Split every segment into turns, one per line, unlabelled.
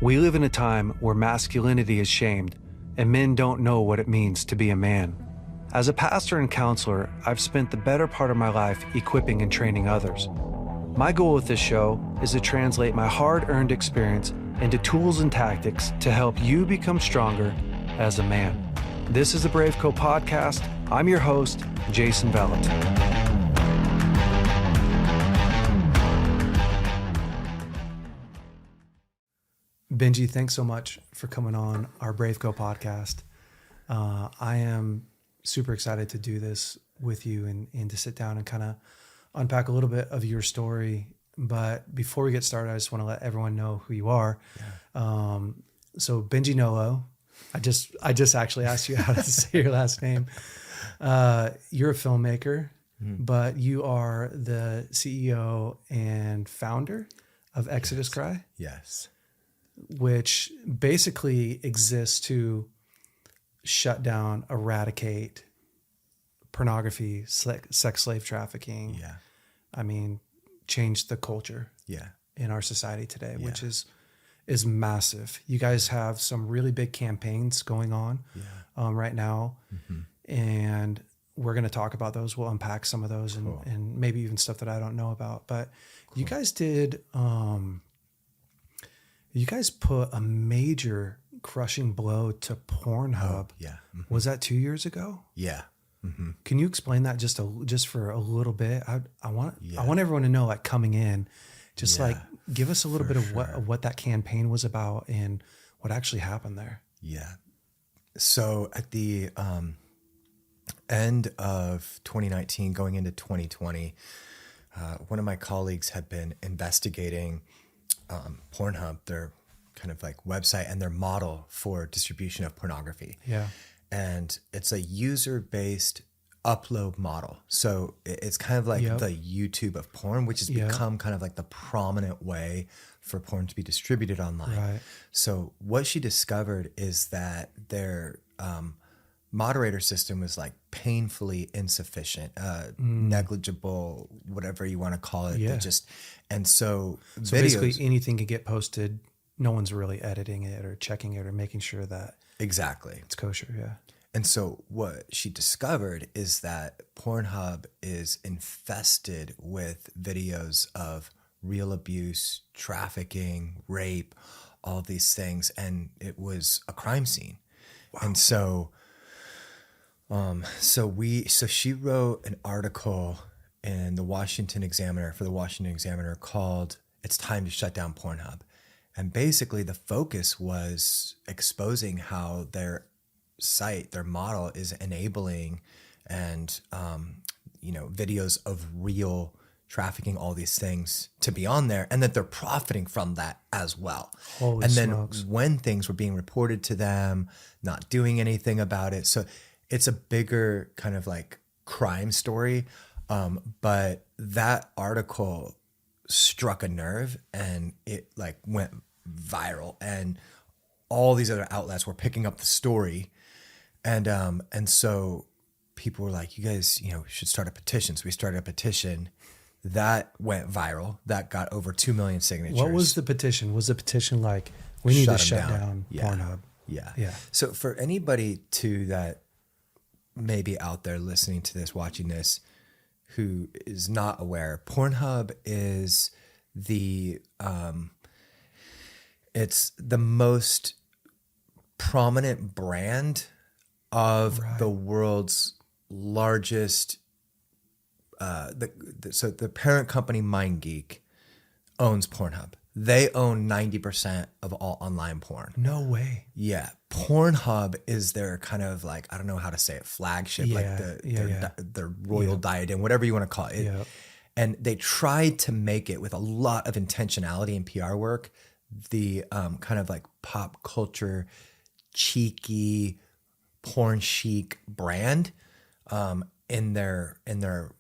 We live in a time where masculinity is shamed and men don't know what it means to be a man. As a pastor and counselor, I've spent the better part of my life equipping and training others. My goal with this show is to translate my hard-earned experience into tools and tactics to help you become stronger as a man. This is the BraveCo podcast. I'm your host, Jason Nolot. Benji, thanks so much for coming on our BraveCo podcast. I am super excited to do this with you and to sit down and kind of unpack a little bit of your story. But before we get started, I just want to let everyone know who you are. Yeah. So Benji Nolot, I just actually asked you how to say your last name. You're a filmmaker, but you are the CEO and founder of Exodus Cry.
Yes.
Which basically exists to shut down, eradicate pornography, sex slave trafficking.
Yeah. I
mean, change the culture in our society today, which is massive. You guys have some really big campaigns going on right now. And we're going to talk about those. We'll unpack some of those and maybe even stuff that I don't know about. But you guys did... You guys put a major crushing blow to Pornhub. Was that 2 years ago?
Yeah.
Can you explain that just for a little bit? I want everyone to know, like, coming in, just like give us a little bit of what that campaign was about and what actually happened there.
Yeah. So at the end of 2019, going into 2020, one of my colleagues had been investigating Pornhub, their kind of like website and their model for distribution of pornography.
Yeah.
And it's a user-based upload model. So it's kind of like the YouTube of porn, which has become kind of like the prominent way for porn to be distributed online.
Right.
So what she discovered is that their moderator system was like painfully insufficient, negligible, whatever you want to call it.
Yeah.
And so
basically anything can get posted. No one's really editing it or checking it or making sure that it's kosher. Yeah.
And so what she discovered is that Pornhub is infested with videos of real abuse, trafficking, rape, all these things. And it was a crime scene. Wow. And so she wrote an article in the Washington Examiner called "It's Time to Shut Down Pornhub." And basically the focus was exposing how their site, their model is enabling and, videos of real trafficking, all these things to be on there, and that they're profiting from that as well.
Holy smokes.
Then when things were being reported to them, not doing anything about it. So it's a bigger kind of like crime story. But that article struck a nerve and it like went viral, and all these other outlets were picking up the story. And so people were like, you guys, should start a petition. So we started a petition that went viral. That got over 2 million signatures.
What was the petition? Was the petition like, we need to shut down Pornhub?
Yeah.
Yeah.
So for anybody that may be out there listening to this, watching this, who is not aware, Pornhub is it's the most prominent brand of the world's largest. So the parent company MindGeek owns Pornhub. They own 90% of all online porn.
No way.
Yeah. Pornhub is their kind of like, I don't know how to say it, flagship, their royal diadem, whatever you want to call it.
Yeah.
And they tried to make it with a lot of intentionality and PR work, the kind of like pop culture, cheeky, porn chic brand in their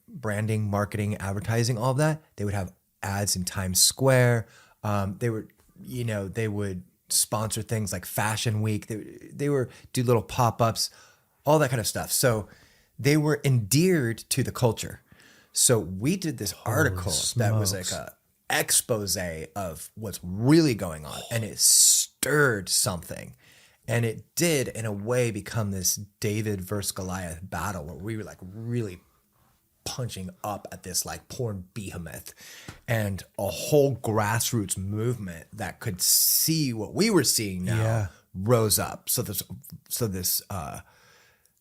branding, marketing, advertising, all of that. They would have ads in Times Square. They would sponsor things like Fashion Week. They were do little pop-ups, all that kind of stuff. So they were endeared to the culture. So we did this article that was like a expose of what's really going on, and it stirred something. And it did, in a way, become this David versus Goliath battle where we were like really punching up at this like porn behemoth, and a whole grassroots movement that could see what we were seeing now rose up. So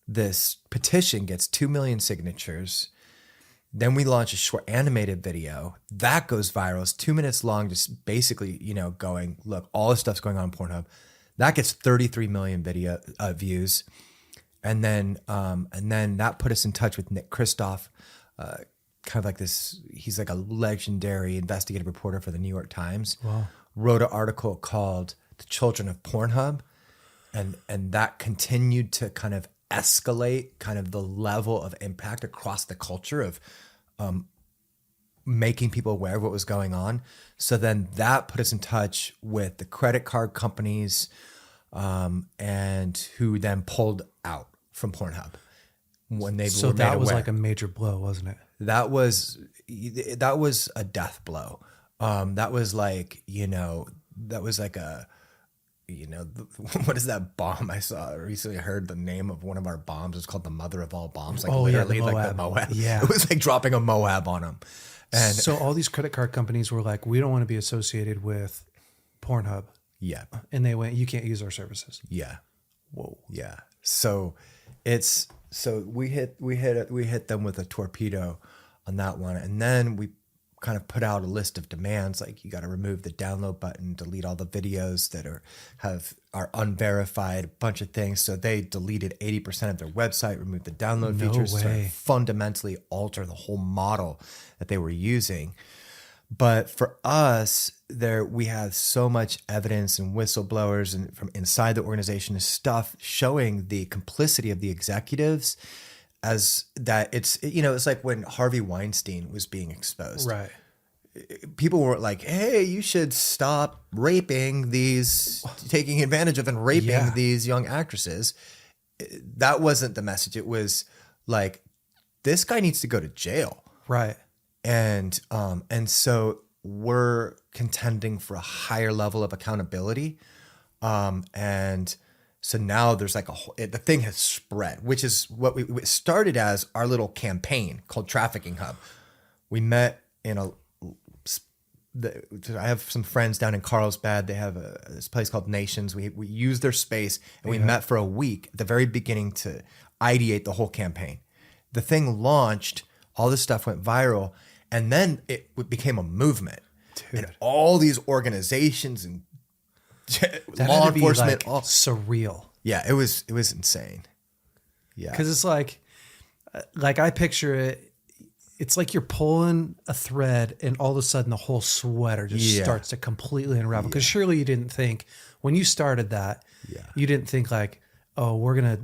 this petition gets 2 million signatures. Then we launch a short animated video that goes viral. It's 2 minutes long, just basically, going, look, all this stuff's going on Pornhub. That gets 33 million video views. And then that put us in touch with Nick Kristof, kind of like this. He's like a legendary investigative reporter for the New York Times.
Wow.
Wrote an article called "The Children of Pornhub," and that continued to kind of escalate kind of the level of impact across the culture of making people aware of what was going on. So then that put us in touch with the credit card companies, and who then pulled out from Pornhub when they were made
that was
aware.
like a major blow, wasn't it?
That was a death blow. That was like, that was like a, what is that bomb I saw? I recently heard the name of one of our bombs. It's called the mother of all bombs. Like literally like the Moab.
Yeah.
It was like dropping a Moab on them. And
so all these credit card companies were like, we don't want to be associated with Pornhub.
yeah.
And they went, you can't use our services.
Yeah.
Whoa.
Yeah. So we hit them with a torpedo on that one. And then we kind of put out a list of demands, like you got to remove the download button, delete all the videos that are unverified, a bunch of things. So they deleted 80% of their website, removed the download features, to fundamentally alter the whole model that they were using. But for us, we have so much evidence and whistleblowers and from inside the organization and stuff showing the complicity of the executives, as that it's like when Harvey Weinstein was being exposed.
Right.
People were like, hey, you should stop taking advantage of and raping these young actresses. That wasn't the message. It was like, this guy needs to go to jail.
Right.
And so we're contending for a higher level of accountability. And so now there's like the thing has spread, which is what it started as our little campaign called Trafficking Hub. We met I have some friends down in Carlsbad. They have this place called Nations. We used their space and we met for a week at the very beginning to ideate the whole campaign. The thing launched, all this stuff went viral, and then it became a movement. Dude. And all these organizations and law enforcement,
like surreal.
Yeah, it was insane. Yeah,
because it's like I picture it. It's like you're pulling a thread, and all of a sudden the whole sweater just starts to completely unravel. Because surely you didn't think when you started that, you didn't think like, oh, we're gonna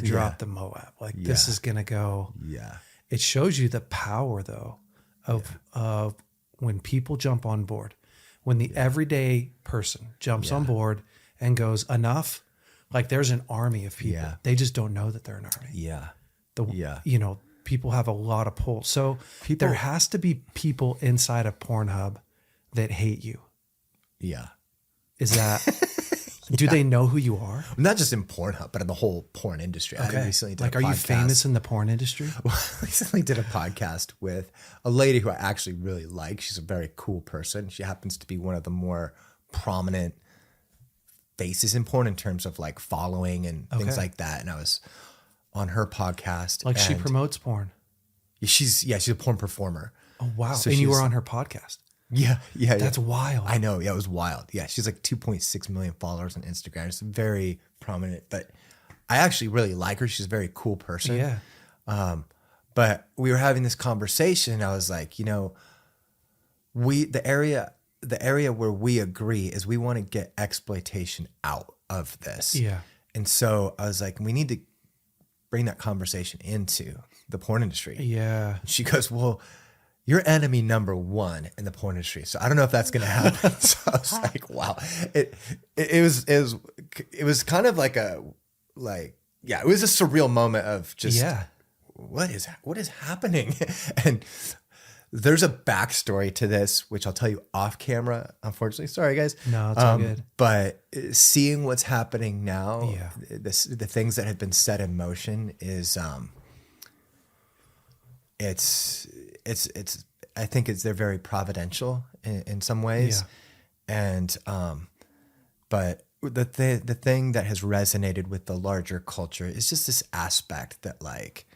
drop the Moab. Like this is gonna go. Yeah, it shows you the power though of when people jump on board, when the everyday person jumps on board and goes enough. Like there's an army of people. They just don't know that they're an army. People have a lot of pull. So there has to be people inside of Pornhub that hate you. Yeah. Is that, do they know who you are?
Not just in Pornhub, but in the whole porn industry.
Okay.
I recently did a podcast.
Are you famous in the porn industry?
Well, I recently did a podcast with a lady who I actually really like. She's a very cool person. She happens to be one of the more prominent faces in porn in terms of like following and things like that. And I was on her podcast.
Like she promotes porn.
She's a porn performer.
Oh, wow. So and you were on her podcast.
Yeah.
That's wild.
I know. Yeah, it was wild. Yeah. She's like 2.6 million followers on Instagram. It's very prominent, but I actually really like her. She's a very cool person.
Yeah.
But we were having this conversation and I was like, the area where we agree is we want to get exploitation out of this. Yeah. And so I was like, we need to bring that conversation into the porn industry. Yeah. And she goes, well, you're enemy number one in the porn industry. So I don't know if that's going to happen. So I was like, wow. It was kind of like it was a surreal moment of just, what is happening? And there's a backstory to this, which I'll tell you off camera. Unfortunately, sorry guys.
No, it's all good.
But seeing what's happening now,
Yeah.
the things that have been set in motion is, it's. I think they're very providential in some ways, and but the thing that has resonated with the larger culture is just this aspect that like.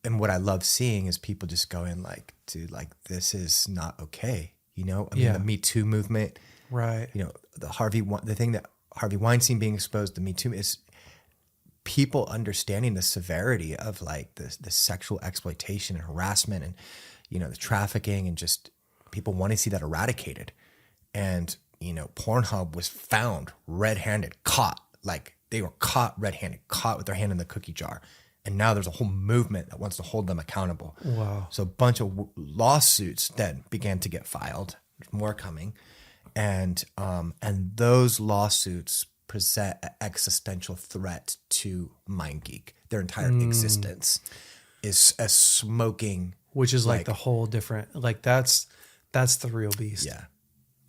And what I love seeing is people just going like, dude, like this is not okay. You know, I mean, the Me Too movement,
Right.
you know, the thing that Harvey Weinstein being exposed to Me Too is people understanding the severity of like the sexual exploitation and harassment and, you know, the trafficking and just people wanting to see that eradicated. And, you know, Pornhub was found red-handed, caught, like they were caught red-handed, caught with their hand in the cookie jar. And now there's a whole movement that wants to hold them accountable.
Wow.
So a bunch of lawsuits then began to get filed. There's more coming. And those lawsuits present an existential threat to MindGeek. Their entire existence is a smoking.
Which is like the whole different, like that's the real beast.
Yeah.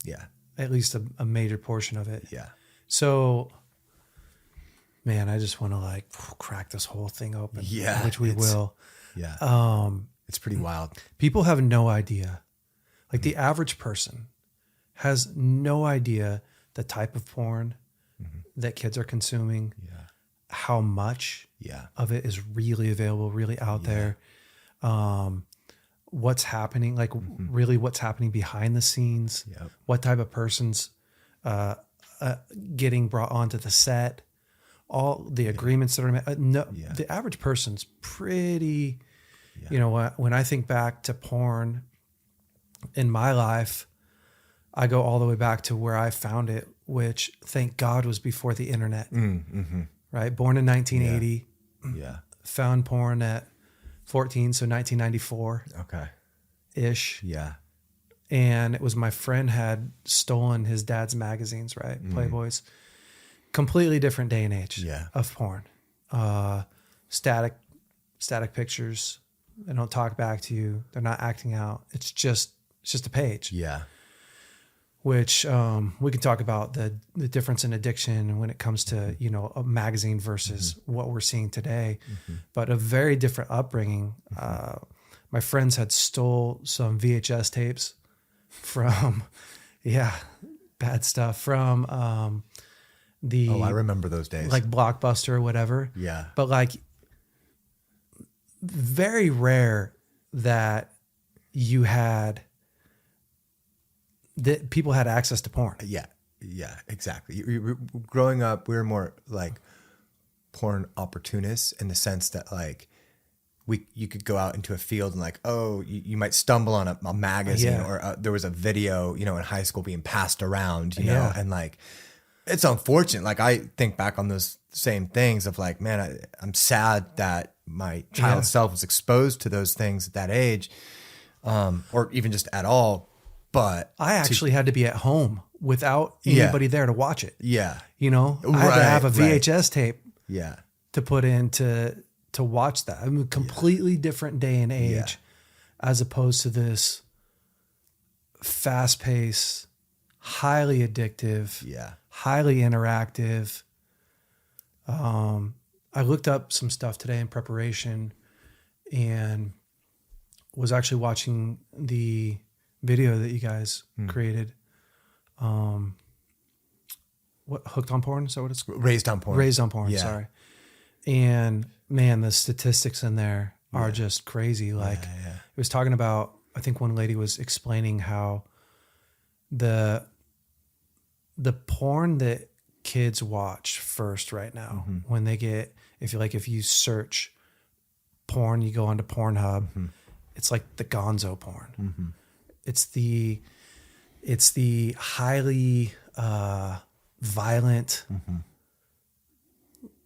Yeah.
At least a major portion of it.
Yeah.
So, man, I just want to like crack this whole thing open.
Yeah,
which we will.
Yeah. It's pretty wild.
People have no idea. Like the average person has no idea the type of porn that kids are consuming, how much of it is really available, really out there. What's happening, like really what's happening behind the scenes, what type of person's getting brought onto the set, all the agreements that are made. The average person's pretty, you know, when I think back to porn in my life, I go all the way back to where I found it, which thank God was before the internet, right? Born in 1980, found porn at 14. So 1994 ish.
Yeah.
And it was my friend had stolen his dad's magazines, right? Playboys. Completely different day and age of porn. Static pictures. They don't talk back to you. They're not acting out. It's just a page.
Yeah.
Which we can talk about the difference in addiction when it comes to, you know, a magazine versus what we're seeing today, but a very different upbringing. My friends had stole some VHS tapes from, bad stuff from I
remember those days.
Like Blockbuster or whatever.
Yeah.
But like very rare that you had that people had access to porn.
Yeah, exactly. Growing up, we were more like porn opportunists in the sense that like you could go out into a field and like, oh, you might stumble on a magazine or there was a video, you know, in high school being passed around, you know, and like, it's unfortunate. Like I think back on those same things of like, man, I'm sad that my child self was exposed to those things at that age, or even just at all. But
I actually had to be at home without anybody there to watch it.
Yeah.
You know, I had to have a VHS tape
Yeah.
to put in to watch that. I mean, completely different day and age as opposed to this fast paced, highly addictive, highly interactive. I looked up some stuff today in preparation and was actually watching the video that you guys created. What, Hooked on Porn? Is that what it's called?
Raised on Porn.
Raised on Porn, sorry. And man, the statistics in there are just crazy. Like it was talking about, I think one lady was explaining how the porn that kids watch first right now, when they get, if you search porn, you go onto Pornhub, it's like the gonzo porn. It's the highly violent.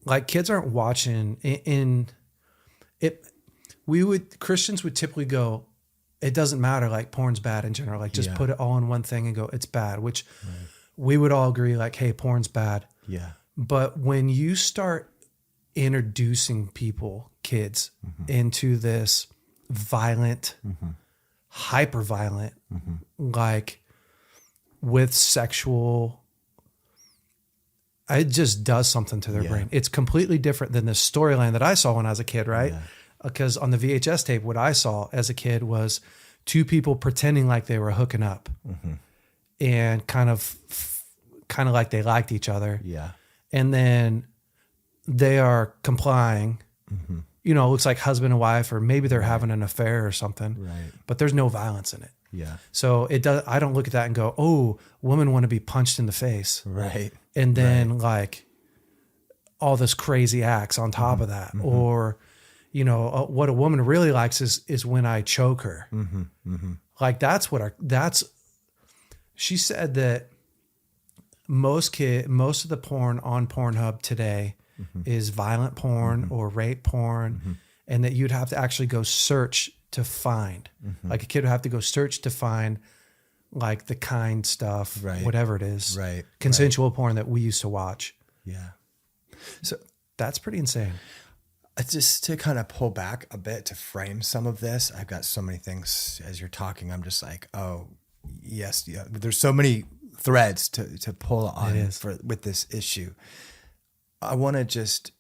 Like kids aren't watching in it. Christians would typically go, it doesn't matter. Like porn's bad in general. Like just put it all in one thing and go, it's bad, which we would all agree like, hey, porn's bad. Yeah. But when you start introducing kids into this violent, hyper violent, like with sexual, it just does something to their brain. It's completely different than the storyline that I saw when I was a kid, right? Because on the VHS tape, what I saw as a kid was two people pretending like they were hooking up and kind of like they liked each other.
Yeah.
And then they are complying. You know, it looks like husband and wife, or maybe they're having an affair or something, but there's no violence in it.
Yeah.
So it does. I don't look at that and go, "Oh, women want to be punched in the face,"
Right.
and then like all this crazy acts on top of that, or you know, what a woman really likes is when I choke her. Like that's she said that most of the porn on Pornhub today is violent porn or rape porn, and that you'd have to actually go search to find. Like a kid would have to go search to find like the kind stuff, whatever it is, consensual porn that we used to watch.
Yeah.
So that's pretty insane.
Just to kind of pull back a bit to frame some of this, I've got so many things as you're talking. I'm just like, oh yes, yeah. There's so many threads to pull on with this issue. I want to just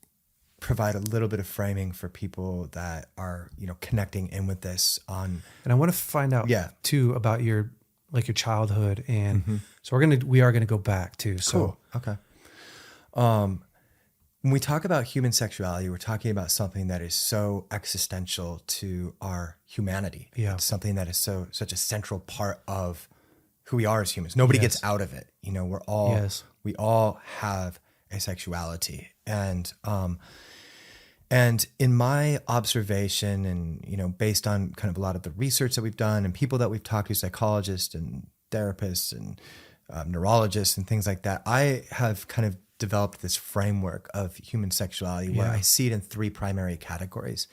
provide a little bit of framing for people that are, you know, connecting in with this on.
And I want to find out too about your childhood. And so we are going to go back too. So,
okay. When we talk about human sexuality, we're talking about something that is so existential to our humanity.
Yeah.
It's something that is such a central part of who we are as humans. Nobody gets out of it. You know, we all have a sexuality. And in my observation and, you know, based on kind of a lot of the research that we've done and people that we've talked to, psychologists and therapists and neurologists and things like that, I have kind of developed this framework of human sexuality where I see it in three primary categories: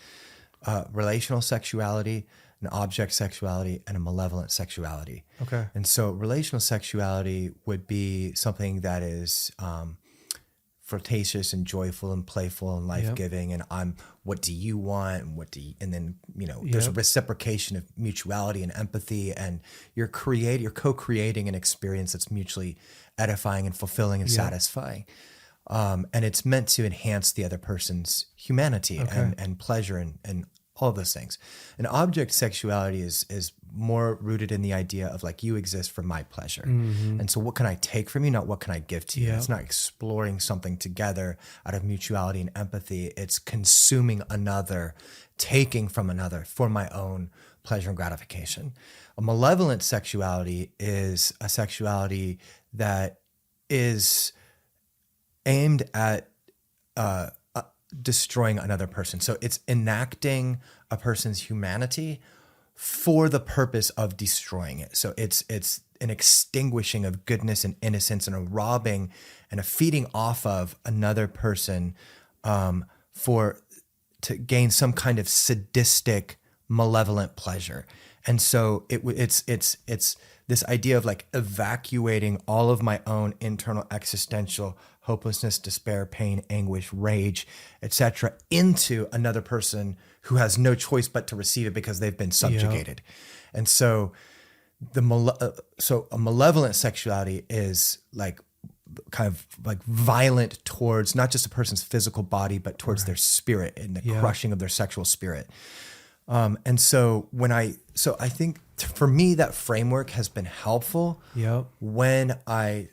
relational sexuality, an object sexuality, and a malevolent sexuality.
Okay.
And so relational sexuality would be something that is flirtatious and joyful and playful and life-giving. And what do you want? And then, you know, there's a reciprocation of mutuality and empathy, and you're co-creating an experience that's mutually edifying and fulfilling and satisfying. And it's meant to enhance the other person's humanity and pleasure and all of those things. And object sexuality is more rooted in the idea of like, you exist for my pleasure. And so what can I take from you, not what can I give to you? It's not exploring something together out of mutuality and empathy. It's consuming another, taking from another for my own pleasure and gratification. A malevolent sexuality is a sexuality that is aimed at destroying another person. So it's enacting a person's humanity for the purpose of destroying it. So it's an extinguishing of goodness and innocence and a robbing and a feeding off of another person to gain some kind of sadistic, malevolent pleasure. And so it's this idea of like evacuating all of my own internal existential hopelessness, despair, pain, anguish, rage, etc., into another person who has no choice but to receive it because they've been subjugated. And so so a malevolent sexuality is like kind of like violent towards not just a person's physical body, but towards their spirit and the crushing of their sexual spirit. And so I think for me, that framework has been helpful when I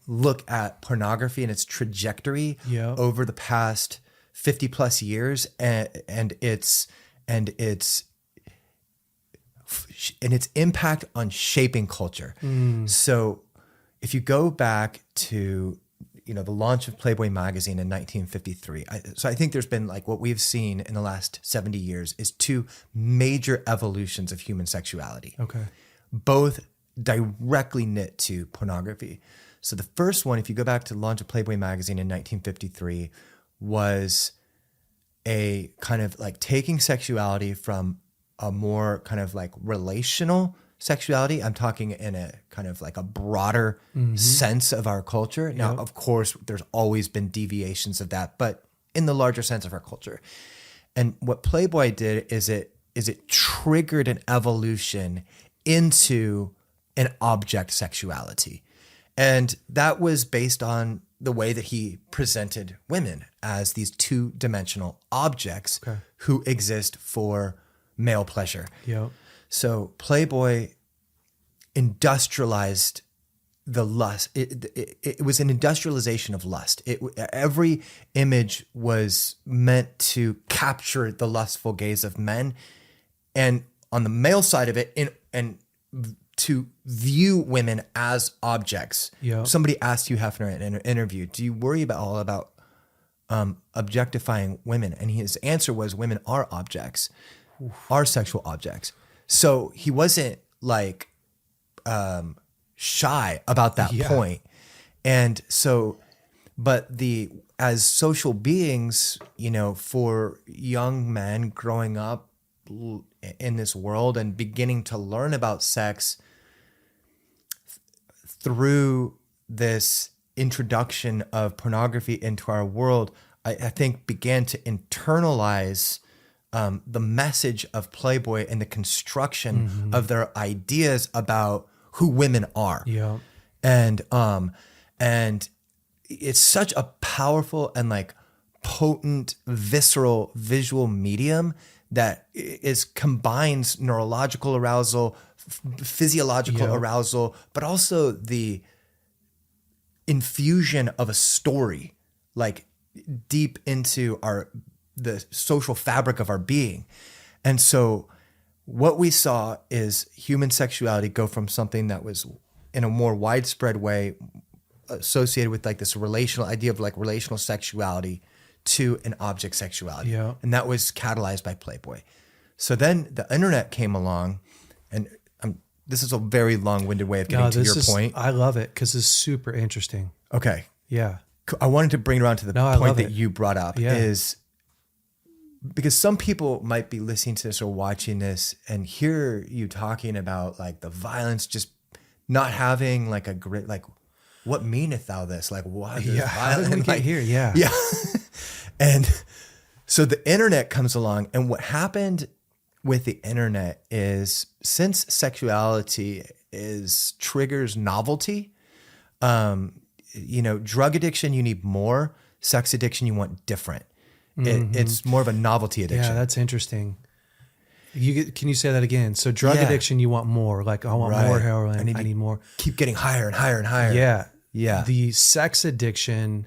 look at pornography and its trajectory over the past 50 plus years and its impact on shaping culture. So if you go back to, you know, the launch of Playboy magazine in 1953. So I think there's been like what we've seen in the last 70 years is two major evolutions of human sexuality. Okay. Both directly knit to pornography. So the first one, if you go back to the launch of Playboy magazine in 1953, was a kind of like taking sexuality from a more kind of like relational sexuality. I'm talking in a kind of like a broader sense of our culture. Now, of course, there's always been deviations of that, but in the larger sense of our culture. And what Playboy did is it is it triggered an evolution into an object sexuality. And that was based on the way that he presented women as these two-dimensional objects who exist for male pleasure.
Yep.
So Playboy industrialized the lust. It was an industrialization of lust. Every image was meant to capture the lustful gaze of men, and on the male side of it, and to view women as objects.
Yep.
Somebody asked you, Hefner, in an interview, do you worry about objectifying women? And his answer was, women are objects, are sexual objects. So he wasn't like shy about that point. And so, but as social beings, you know, for young men growing up in this world and beginning to learn about sex through this introduction of pornography into our world, I think began to internalize the message of Playboy and the construction of their ideas about who women are.
Yeah.
And it's such a powerful and like potent, visceral visual medium that combines neurological arousal, physiological arousal, but also the infusion of a story, like deep into the social fabric of our being. And so what we saw is human sexuality go from something that was in a more widespread way associated with like this relational idea of like relational sexuality to an object sexuality.
Yeah.
And that was catalyzed by Playboy. So then the internet came along, and this is a very long-winded way of getting to your point.
I love it because it's super interesting.
Okay.
Yeah.
I wanted to bring it around to the point that you brought up is because some people might be listening to this or watching this and hear you talking about like the violence, just not having like a great, like, what meaneth thou this? Like, why?
How did we get here? Yeah.
Yeah. And so the internet comes along, and what happened with the internet is, since sexuality triggers novelty, you know, drug addiction, you need more. Sex addiction, you want different. It's more of a novelty addiction.
Yeah, that's interesting. Can you say that again? So drug addiction, you want more. Like, I want more heroin. I need more.
Keep getting higher and higher and higher.
Yeah.
Yeah.
The sex addiction,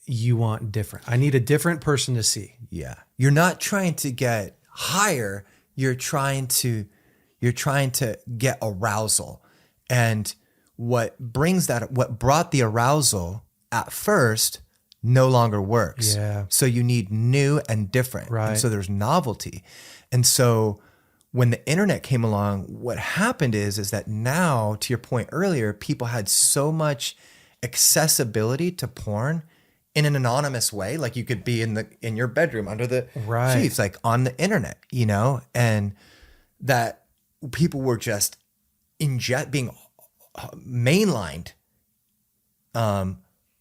you want different. I need a different person to see.
Yeah. You're not trying to get higher. You're trying to get arousal. And what brought the arousal at first no longer works.
Yeah.
So you need new and different.
Right.
And so there's novelty. And so when the internet came along, what happened is that now, to your point earlier, people had so much accessibility to porn in an anonymous way. Like, you could be in your bedroom under the sheets, like on the internet, you know, and that people were just being mainlined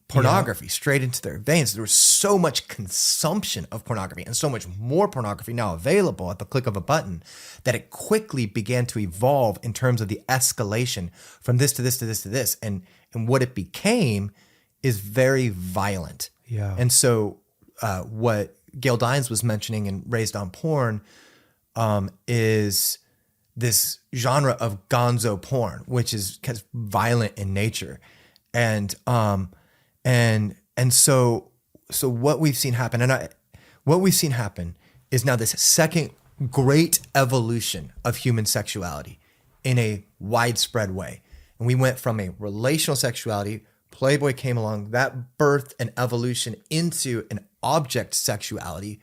pornography straight into their veins. There was so much consumption of pornography and so much more pornography now available at the click of a button that it quickly began to evolve in terms of the escalation from this to this to this to this. And what it became is very violent.
Yeah.
And so what Gail Dines was mentioning in Raised on Porn is this genre of gonzo porn, which is kind of violent in nature. And so what we've seen happen, what we've seen happen is now this second great evolution of human sexuality in a widespread way. And we went from a relational sexuality, Playboy came along, that birthed an evolution into an object sexuality.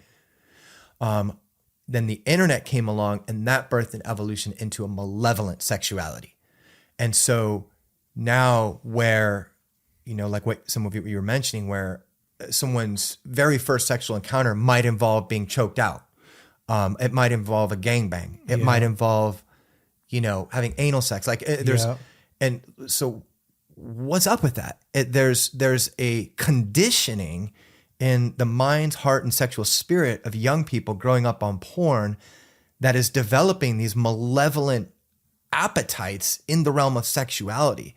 Then the internet came along, and that birthed an evolution into a malevolent sexuality. And so now where, you know, like what some of you were mentioning, where someone's very first sexual encounter might involve being choked out. It might involve a gangbang. It might involve, you know, having anal sex. Like and so what's up with that? There's a conditioning in the mind, heart, and sexual spirit of young people growing up on porn that is developing these malevolent appetites in the realm of sexuality.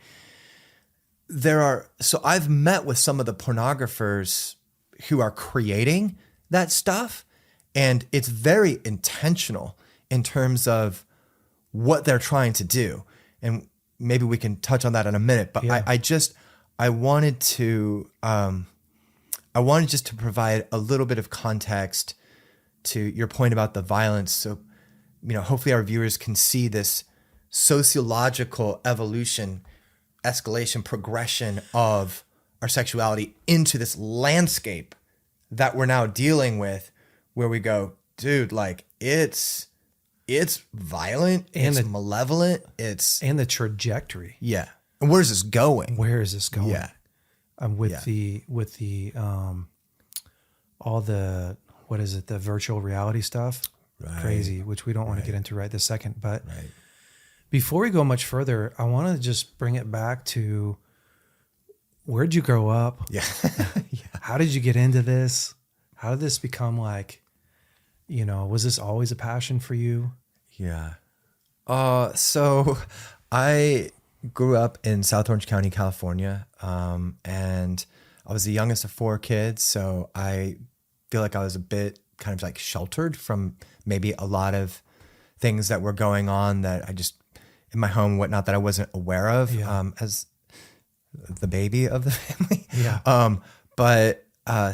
So I've met with some of the pornographers who are creating that stuff, and it's very intentional in terms of what they're trying to do. And maybe we can touch on that in a minute, but
Yeah.
I wanted just to provide a little bit of context to your point about the violence. So, hopefully our viewers can see this sociological evolution, escalation, progression of our sexuality into this landscape that we're now dealing with, where we go, dude, like it's violent,
And
it's malevolent, it's
And the trajectory.
yeah. And where's this going?
Where is this going?
Yeah.
With the all the, what is it, the virtual reality stuff?
Right.
Crazy, which we don't want to get into right this second. But
Right.
before we go much further, I want to just bring it back to, where'd you grow up?
Yeah.
How did you get into this? How did this become like, was this always a passion for you?
Yeah. So I grew up in South Orange County, California. And I was the youngest of 4 kids. So I feel like I was a bit kind of like sheltered from maybe a lot of things that were going on that I just in my home, whatnot, that I wasn't aware of, as the baby of the family.
Yeah.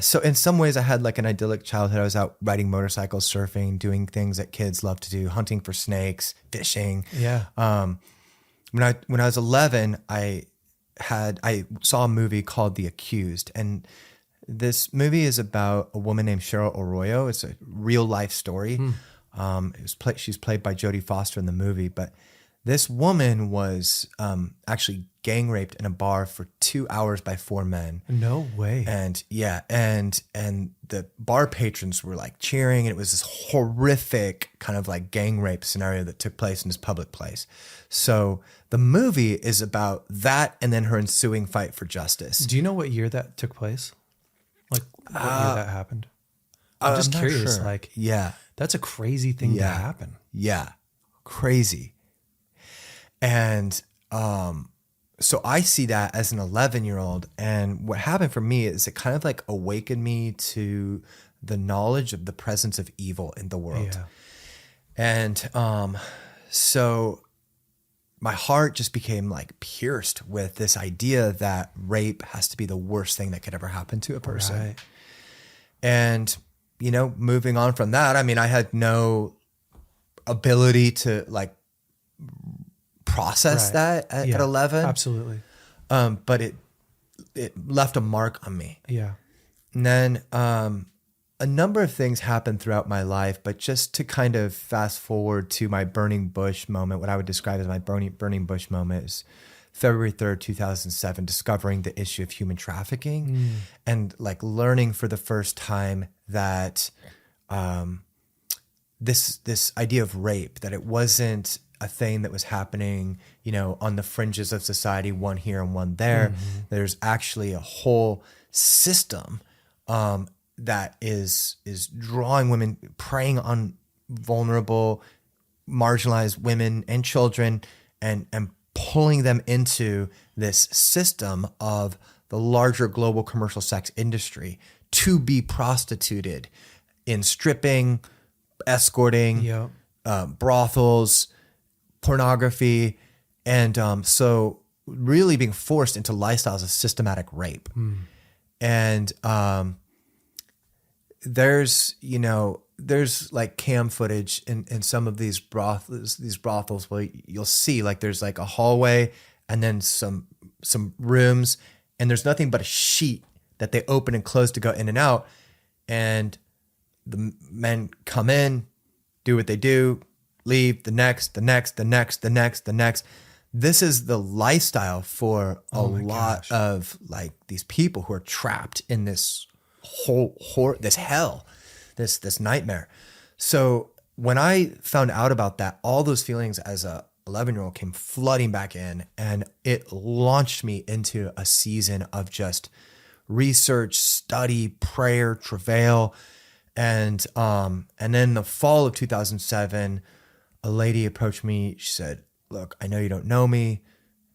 So in some ways I had like an idyllic childhood. I was out riding motorcycles, surfing, doing things that kids love to do, hunting for snakes, fishing.
Yeah.
When I was 11, I saw a movie called The Accused, and this movie is about a woman named Cheryl Arroyo. It's a real life story. She's played by Jodie Foster in the movie, but this woman was actually gang raped in a bar for 2 hours by 4 men.
No way.
And and the bar patrons were like cheering, and it was this horrific kind of like gang rape scenario that took place in this public place. So the movie is about that and then her ensuing fight for justice.
Do you know what year that took place? Like what year that happened? I'm just
not
curious.
sure.
Like,
Yeah.
that's a crazy thing to happen.
Yeah. Crazy. And so I see that as an 11-year-old. And what happened for me is it kind of like awakened me to the knowledge of the presence of evil in the world.
Yeah.
And so my heart just became like pierced with this idea that rape has to be the worst thing that could ever happen to a person.
Right.
And, moving on from that, I mean, I had no ability to like process
Right.
that at 11.
Absolutely.
But it left a mark on me.
Yeah.
And then a number of things happened throughout my life, but just to kind of fast forward to my burning bush moment, what I would describe as my burning bush moment is February 3rd, 2007, discovering the issue of human trafficking and like learning for the first time that this idea of rape, that it wasn't a thing that was happening, on the fringes of society, one here and one there. There's actually a whole system that is drawing women, preying on vulnerable, marginalized women and children, and pulling them into this system of the larger global commercial sex industry to be prostituted in stripping, escorting, brothels, pornography, and so really being forced into lifestyles of systematic rape. And there's like cam footage in some of these brothels where you'll see like there's like a hallway and then some rooms, and there's nothing but a sheet that they open and close to go in and out, and the men come in, do what they do, leave, the next. This is the lifestyle for a lot of like these people who are trapped in this this hell, this nightmare. So when I found out about that, all those feelings as a 11-year-old came flooding back in, and it launched me into a season of just research, study, prayer, travail. And then the fall of 2007, a lady approached me. She said, "Look, I know you don't know me.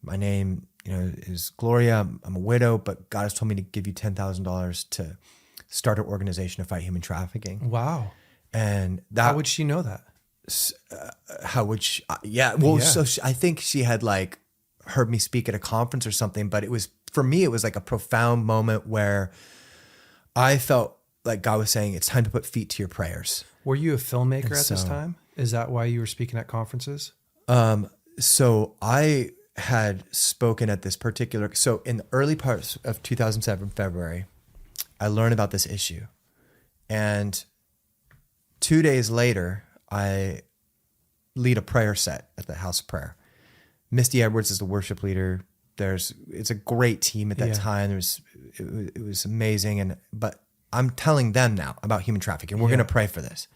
My name, is Gloria. I'm a widow, but God has told me to give you $10,000 to start an organization to fight human trafficking."
Wow.
And that,
How would she know that?
how would she, yeah. Well,
Yeah.
so I think she had like heard me speak at a conference or something, but for me, it was like a profound moment where I felt like God was saying, it's time to put feet to your prayers.
Were you a filmmaker at this
so-
time? Is that why you were speaking at conferences?
So I had spoken at this particular, so in the early parts of 2007, February, I learned about this issue. And 2 days later, I lead a prayer set at the house of prayer. Misty Edwards is the worship leader. It's a great team at that
Yeah.
time. It was amazing. But I'm telling them now about human trafficking. We're
Yeah.
going to pray for this.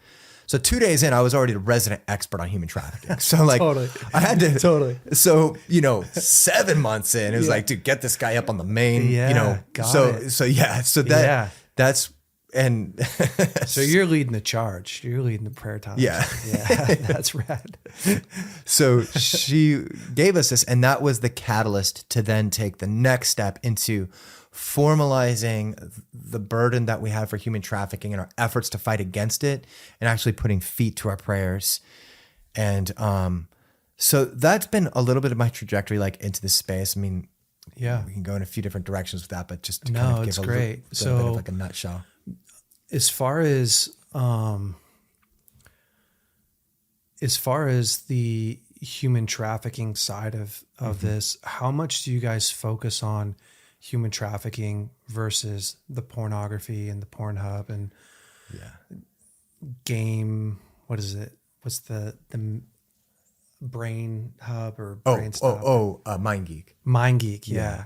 So 2 days in, I was already the resident expert on human trafficking. So like,
Totally.
I had to
Totally.
So 7 months in, it was like, dude, get this guy up on the main.
Yeah, got it.
So that's and
So you're leading the charge. You're leading the prayer time.
Yeah.
Yeah. That's rad.
So she gave us this, and that was the catalyst to then take the next step into formalizing the burden that we have for human trafficking and our efforts to fight against it, and actually putting feet to our prayers. And so that's been a little bit of my trajectory, like into this space. I mean,
Yeah.
we can go in a few different directions with that, but just to
No,
kind of
it's
give
great.
little bit
So-
of like a nutshell.
As far as the human trafficking side of this, how much do you guys focus on human trafficking versus the pornography and the Pornhub and game? What is it? What's the brain hub or brain stuff?
Mind Geek.
Mind Geek. Yeah.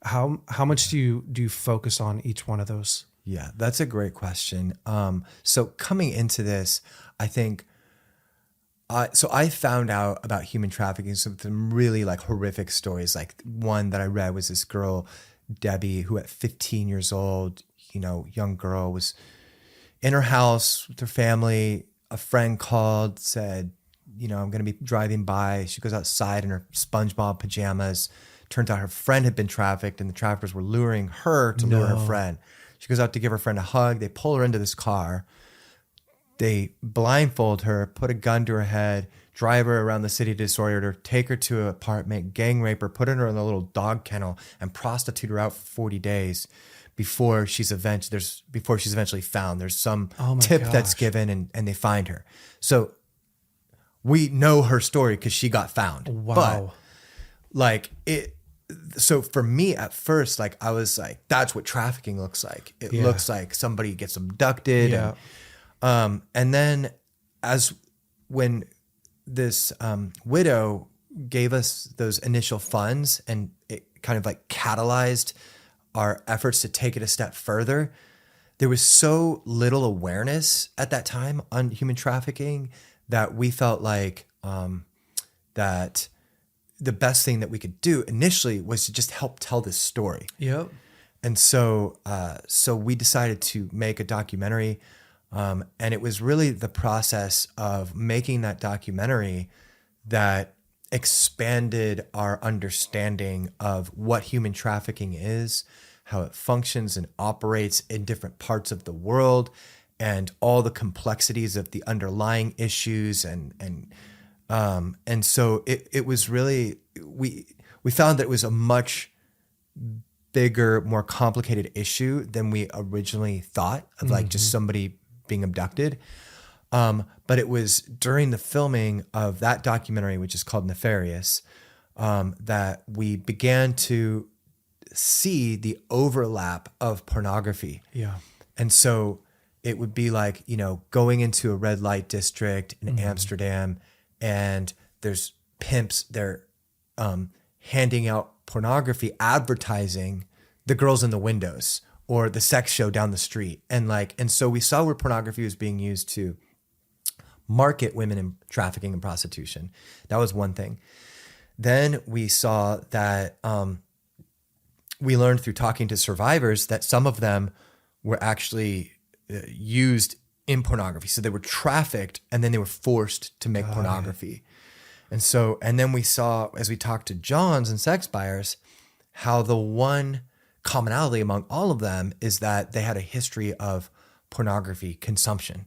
How much do you focus on each one of those?
Yeah, that's a great question. So coming into this, I think, I found out about human trafficking, some really like horrific stories. Like one that I read was this girl, Debbie, who at 15 years old, young girl, was in her house with her family. A friend called, said, I'm going to be driving by. She goes outside in her SpongeBob pajamas. Turns out her friend had been trafficked, and the traffickers were luring her to lure her friend. She goes out to give her friend a hug. They pull her into this car. They blindfold her, put a gun to her head, drive her around the city to disorient her, take her to an apartment, gang rape her, put her in a little dog kennel, and prostitute her out for 40 days before she's eventually found. There's some tip that's given, and they find her. So we know her story because she got found.
Wow.
But like it. So for me at first, like I was like, that's what trafficking looks like. It looks like somebody gets abducted.
Yeah.
And then when this widow gave us those initial funds, and it kind of like catalyzed our efforts to take it a step further, there was so little awareness at that time on human trafficking that we felt like that the best thing that we could do initially was to just help tell this story.
Yep.
And so we decided to make a documentary. And it was really the process of making that documentary that expanded our understanding of what human trafficking is, how it functions and operates in different parts of the world, and all the complexities of the underlying issues. And so it was really, we found that it was a much bigger, more complicated issue than we originally thought of, like just somebody being abducted. But it was during the filming of that documentary, which is called Nefarious, that we began to see the overlap of pornography.
Yeah.
And so it would be like, going into a red light district in Amsterdam, and there's pimps, they're handing out pornography, advertising the girls in the windows or the sex show down the street. And so we saw where pornography was being used to market women in trafficking and prostitution. That was one thing. Then we saw that we learned through talking to survivors that some of them were actually used in pornography. So they were trafficked and then they were forced to make pornography. And then we saw, as we talked to Johns and sex buyers, how the one commonality among all of them is that they had a history of pornography consumption.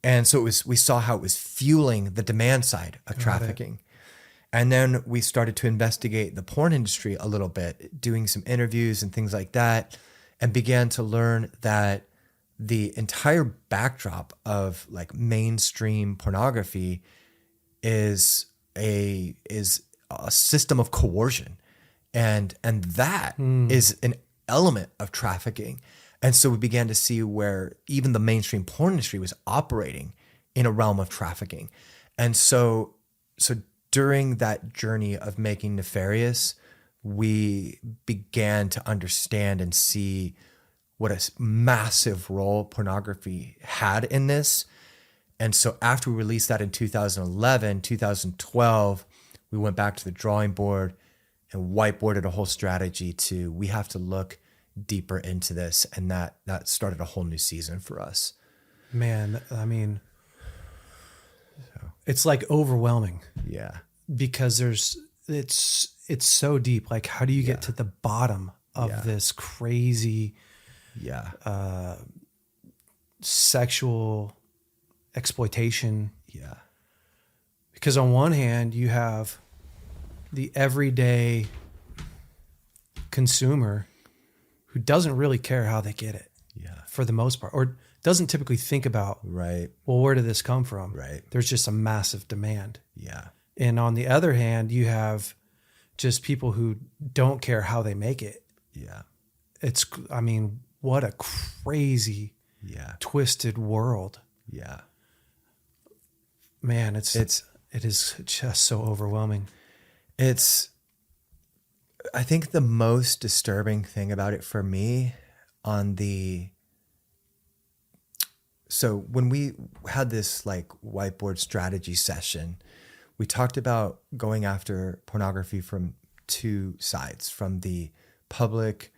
And so we saw how it was fueling the demand side of trafficking. And then we started to investigate the porn industry a little bit, doing some interviews and things like that, and began to learn that the entire backdrop of like mainstream pornography is a system of coercion. And that is an element of trafficking. And so we began to see where even the mainstream porn industry was operating in a realm of trafficking. And so during that journey of making Nefarious, we began to understand and see what a massive role pornography had in this. And so after we released that in 2011, 2012, we went back to the drawing board and whiteboarded a whole strategy we have to look deeper into this. And that started a whole new season for us.
Man, I mean, it's like overwhelming.
Yeah. Because
it's so deep. Like, how do you get to the bottom of this crazy sexual exploitation? Yeah. Because on one hand, you have the everyday consumer who doesn't really care how they get it, for the most part, or doesn't typically think about, well, where did this come from? Right. There's just a massive demand. Yeah. And on the other hand, you have just people who don't care how they make it. Yeah. I mean, what a crazy, twisted world. Yeah. Man, it is just so overwhelming.
I think the most disturbing thing about it for me so when we had this like whiteboard strategy session, we talked about going after pornography from two sides, from the public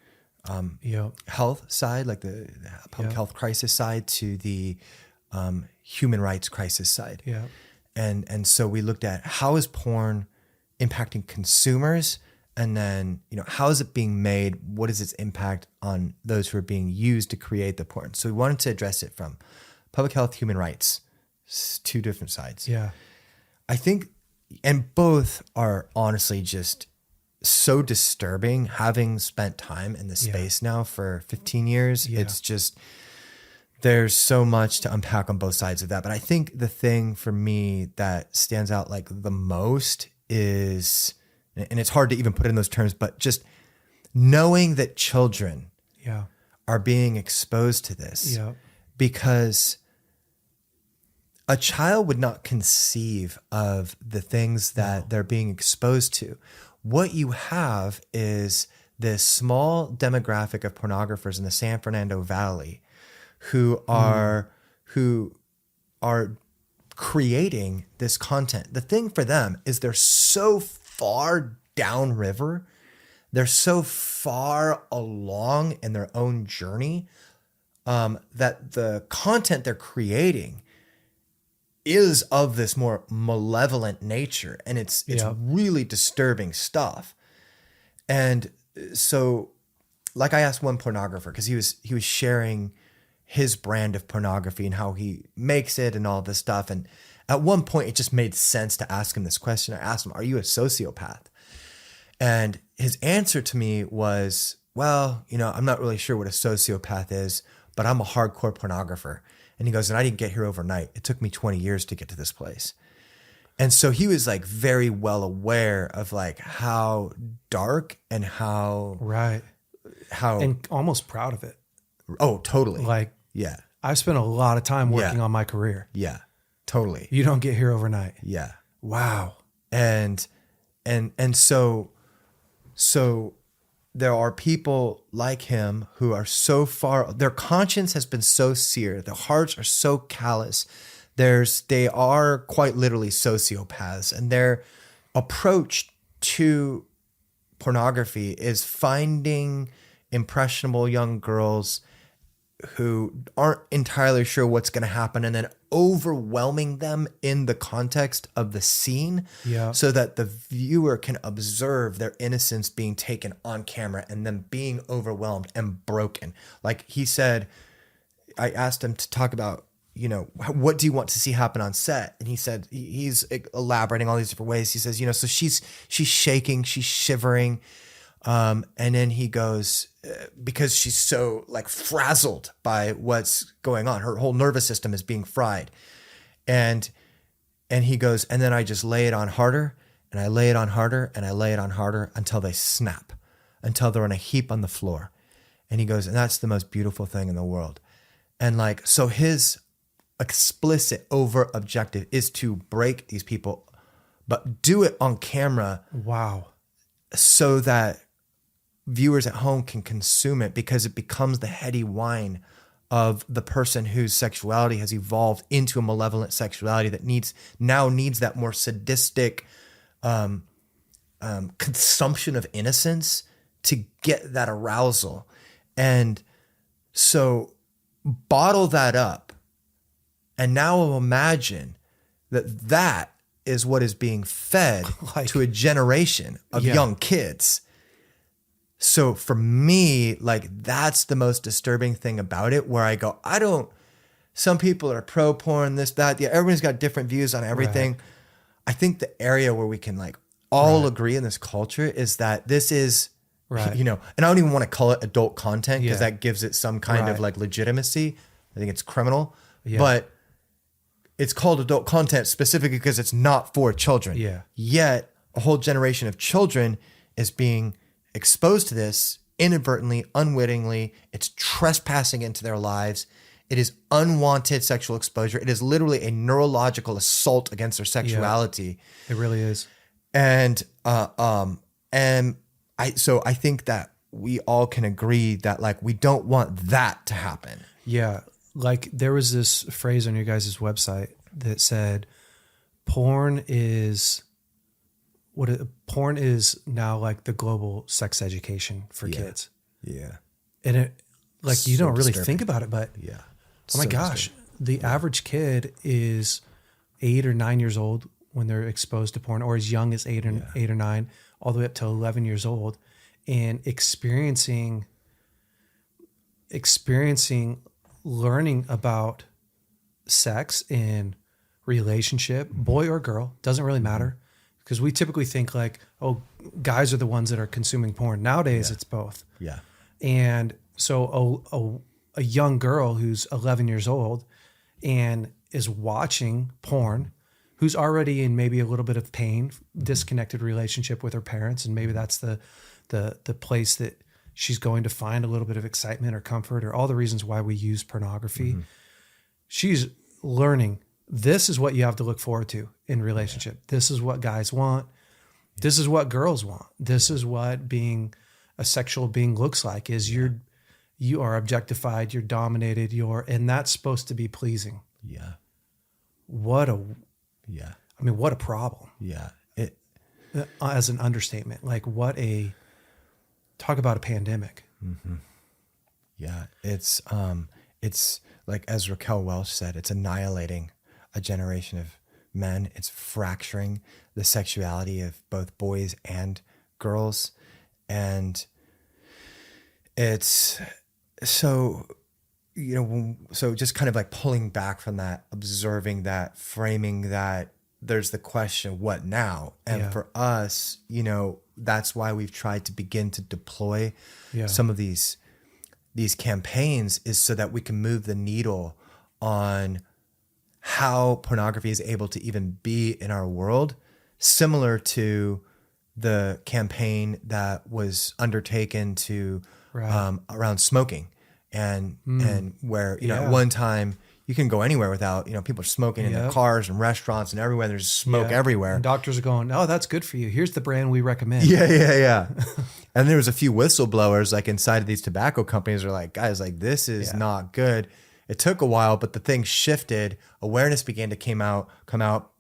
health side, like the public health crisis side, to the human rights crisis side. Yeah. And so we looked at how is porn impacting consumers, and then, how is it being made? What is its impact on those who are being used to create the porn? So we wanted to address it from public health, human rights, two different sides. Yeah. I think, and both are honestly just so disturbing. Having spent time in the space now for 15 years, it's just, there's so much to unpack on both sides of that. But I think the thing for me that stands out like the most is, and it's hard to even put it in those terms, but just knowing that children are being exposed to this, because a child would not conceive of the things that they're being exposed to. What you have is this small demographic of pornographers in the San Fernando Valley who are creating this content. The thing for them is they're so far downriver, they're so far along in their own journey, that the content they're creating is of this more malevolent nature, and it's really disturbing stuff. And so, like, I asked one pornographer, because he was sharing his brand of pornography and how he makes it and all this stuff. And at one point, it just made sense to ask him this question. I asked him, "Are you a sociopath?" And his answer to me was, "Well, I'm not really sure what a sociopath is, but I'm a hardcore pornographer." And he goes, "And I didn't get here overnight. It took me 20 years to get to this place." And so he was like very well aware of like how dark and how
and almost proud of it.
Oh, totally.
Like, I've spent a lot of time working on my career.
Yeah, totally.
You don't get here overnight.
Yeah.
Wow.
And so there are people like him who are so far, their conscience has been so seared, their hearts are so callous. They are quite literally sociopaths, and their approach to pornography is finding impressionable young girls aren't entirely sure what's going to happen, and then overwhelming them in the context of the scene,
Yeah.
so that the viewer can observe their innocence being taken on camera and them being overwhelmed and broken. Like he said, I asked him to talk about, what do you want to see happen on set? And he said, he's elaborating all these different ways. He says, so she's shaking, she's shivering. And then he goes, because she's so like frazzled by what's going on, her whole nervous system is being fried. And he goes, and then I just lay it on harder, and I lay it on harder, and I lay it on harder until they snap, until they're in a heap on the floor. And he goes, and that's the most beautiful thing in the world. And like, so his explicit overt objective is to break these people, but do it on camera.
Wow.
So that viewers at home can consume it, because it becomes the heady whine of the person whose sexuality has evolved into a malevolent sexuality that needs that more sadistic consumption of innocence to get that arousal. And so bottle that up, and now imagine that is what is being fed to a generation of young kids. So for me, like, that's the most disturbing thing about it, where I go, some people are pro porn, this, that. Yeah, everyone's got different views on everything. Right. I think the area where we can like all agree in this culture is that this is, and I don't even want to call it adult content, because that gives it some kind of like legitimacy. I think it's criminal, but it's called adult content specifically because it's not for children. Yeah. Yet a whole generation of children is being exposed to this inadvertently, unwittingly. It's trespassing into their lives. It is unwanted sexual exposure. It is literally a neurological assault against their sexuality.
Yeah, it really is.
And I think that we all can agree that like we don't want that to happen.
Yeah. Like there was this phrase on your guys' website that said porn is now like the global sex education for kids. Yeah. And it like you don't really think about it, but oh my gosh, the average kid is 8 or 9 years old when they're exposed to porn, or as young as 8 or 9, all the way up to 11 years old, and experiencing learning about sex in relationship, boy or girl, doesn't really matter. Because we typically think like, oh, guys are the ones that are consuming porn. Nowadays, it's both. Yeah. And so a young girl who's 11 years old and is watching porn, who's already in maybe a little bit of pain, disconnected relationship with her parents, and maybe that's the place that she's going to find a little bit of excitement or comfort, or all the reasons why we use pornography. Mm-hmm. She's learning, this is what you have to look forward to in relationship. Yeah. This is what guys want. Yeah. This is what girls want. This is what being a sexual being looks like, is you are objectified, you're dominated, and that's supposed to be pleasing. Yeah. What a problem. Yeah. As an understatement, like talk about a pandemic. Mm-hmm.
Yeah. It's like, as Raquel Welch said, it's annihilating a generation of men. It's fracturing the sexuality of both boys and girls. And it's so just kind of like pulling back from that, observing that, framing that, there's the question, what now? And for us, that's why we've tried to begin to deploy some of these campaigns, is so that we can move the needle on how pornography is able to even be in our world, similar to the campaign that was undertaken to around smoking, and where at one time you can go anywhere without people are smoking in their cars and restaurants and everywhere. There's smoke everywhere.
And doctors are going, oh, that's good for you. Here's the brand we recommend.
Yeah. And there was a few whistleblowers like inside of these tobacco companies are like, guys, like this is not good. It took a while, but the thing shifted. Awareness began to come out.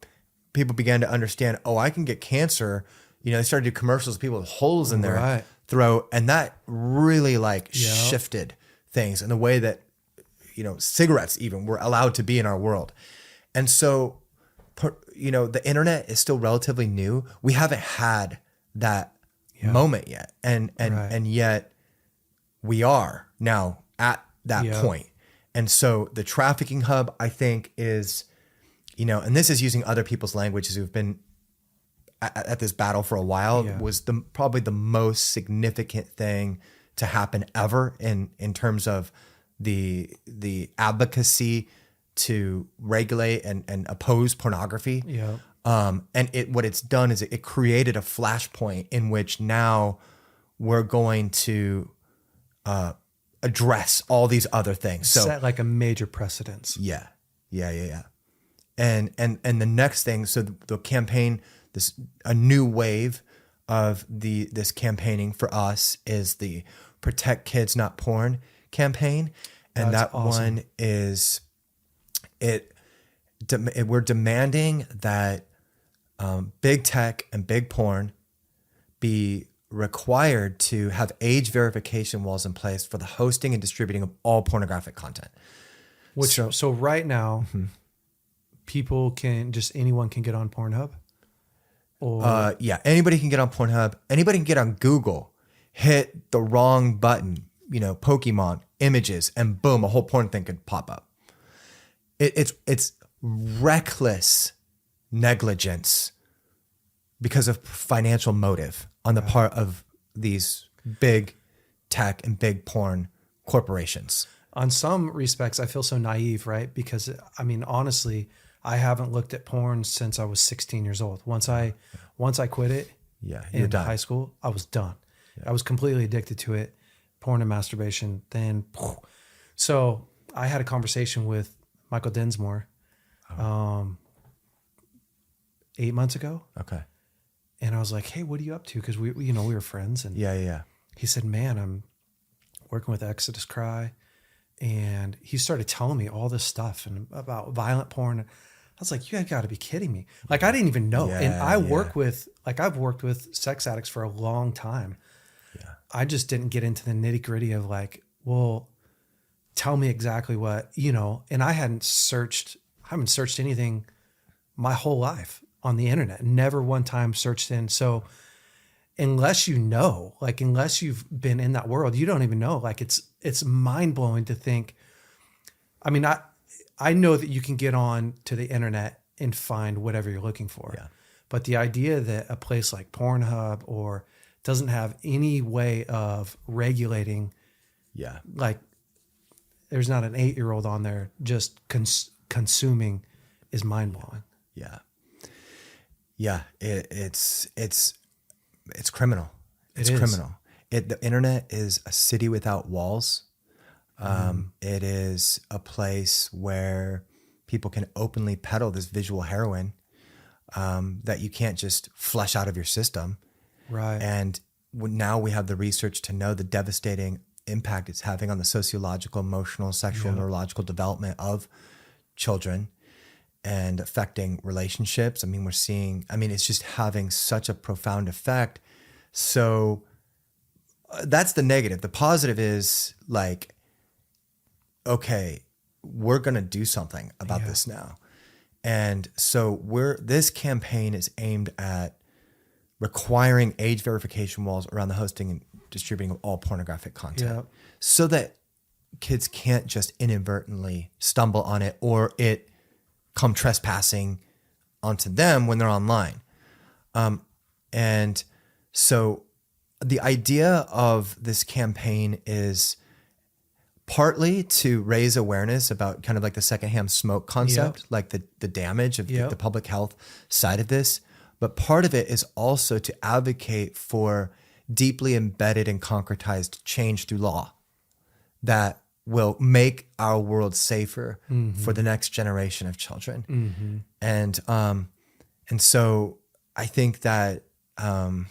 People began to understand, oh, I can get cancer. They started to do commercials of people with holes in their throat. And that really shifted things in the way that cigarettes even were allowed to be in our world. And so, the internet is still relatively new. We haven't had that moment yet. And yet we are now at that point. And so the trafficking hub, I think, is, and this is using other people's languages who've been at this battle for a while, was probably the most significant thing to happen ever in terms of the advocacy to regulate and oppose pornography. And what it's done is it created a flashpoint in which now we're going to address all these other things. So
set like a major precedence.
Yeah. And the next thing, so the campaign, a new wave of this campaigning for us is the Protect Kids Not Porn campaign. And
That's
that
awesome.
one is we're demanding that big tech and big porn be required to have age verification walls in place for the hosting and distributing of all pornographic content.
So right now, anyone can get on Pornhub? Or
Anybody can get on Pornhub. Anybody can get on Google, hit the wrong button, Pokemon images, and boom, a whole porn thing could pop up. It's reckless negligence because of financial motive on the part of these big tech and big porn corporations.
On some respects, I feel so naive, right? Because honestly, I haven't looked at porn since I was 16 years old. Once I quit it in high school, I was done. I was completely addicted to it, porn and masturbation. Then, so I had a conversation with Michael Dinsmore 8 months ago.
Okay.
And I was like, hey, what are you up to? Because we were friends. And he said, man, I'm working with Exodus Cry. And he started telling me all this stuff and about violent porn. I was like, you got to be kidding me. Like, I didn't even know. And I've worked with sex addicts for a long time. Yeah. I just didn't get into the nitty gritty of like, well, tell me exactly what, and I haven't searched anything my whole life on the internet. Never one time searched in. So unless unless you've been in that world, you don't even know. Like it's mind blowing to think. I know that you can get on to the internet and find whatever you're looking for. Yeah. But the idea that a place like Pornhub or doesn't have any way of regulating, like there's not an 8-year-old on there just consuming is mind blowing.
Yeah. Yeah. It's criminal. It's criminal. The internet is a city without walls. It is a place where people can openly peddle this visual heroin that you can't just flush out of your system.
Right.
And now we have the research to know the devastating impact it's having on the sociological, emotional, sexual, neurological development of children and affecting relationships. We're seeing, it's just having such a profound effect. So that's the negative. The positive is like, okay, we're going to do something about this now. And so this campaign is aimed at requiring age verification walls around the hosting and distributing of all pornographic content so that kids can't just inadvertently stumble on it or it come trespassing onto them when they're online. And so the idea of this campaign is partly to raise awareness about kind of like the secondhand smoke concept, like the damage of the public health side of this. But part of it is also to advocate for deeply embedded and concretized change through law that will make our world safer for the next generation of children. And so I think that, I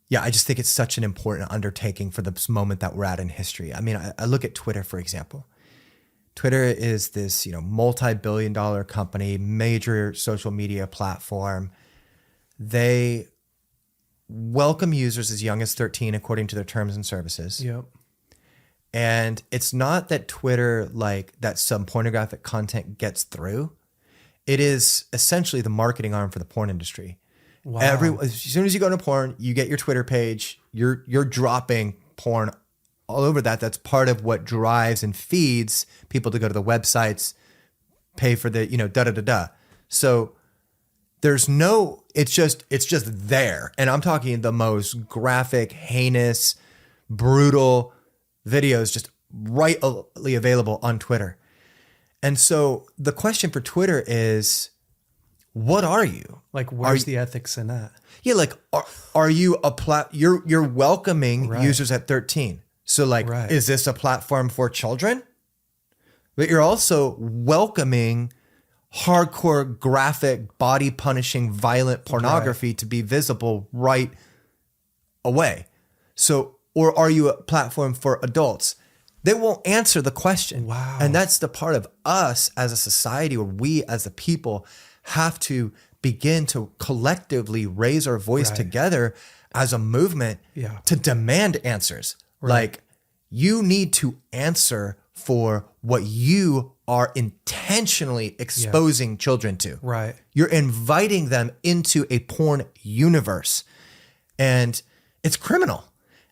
just think it's such an important undertaking for this moment that we're at in history. I look at Twitter, for example. Twitter is this, multi-billion-dollar company, major social media platform. They welcome users as young as 13 according to their terms and services.
Yep.
And it's not that Twitter, like that some pornographic content gets through. It is essentially the marketing arm for the porn industry.
Wow.
As soon as you go to porn, you get your Twitter page, you're dropping porn all over that. That's part of what drives and feeds people to go to the websites, pay for the, da-da-da-da. So there's no, it's just there. And I'm talking the most graphic, heinous, brutal videos just rightly available on Twitter. And so the question for Twitter is, what are you?
Like, where's the ethics in that?
Yeah, like, are you you're welcoming
Right.
users at 13. So like,
Right.
is this a platform for children? But you're also welcoming hardcore, graphic, body punishing, violent pornography to be visible right away. So, or are you a platform for adults? They won't answer the question.
Wow.
And that's the part of us as a society, or we as a people have to begin to collectively raise our voice
Right.
together as a movement
Yeah.
to demand answers. Like, you need to answer for what you are intentionally exposing children to.
Right.
You're inviting them into a porn universe, and it's criminal.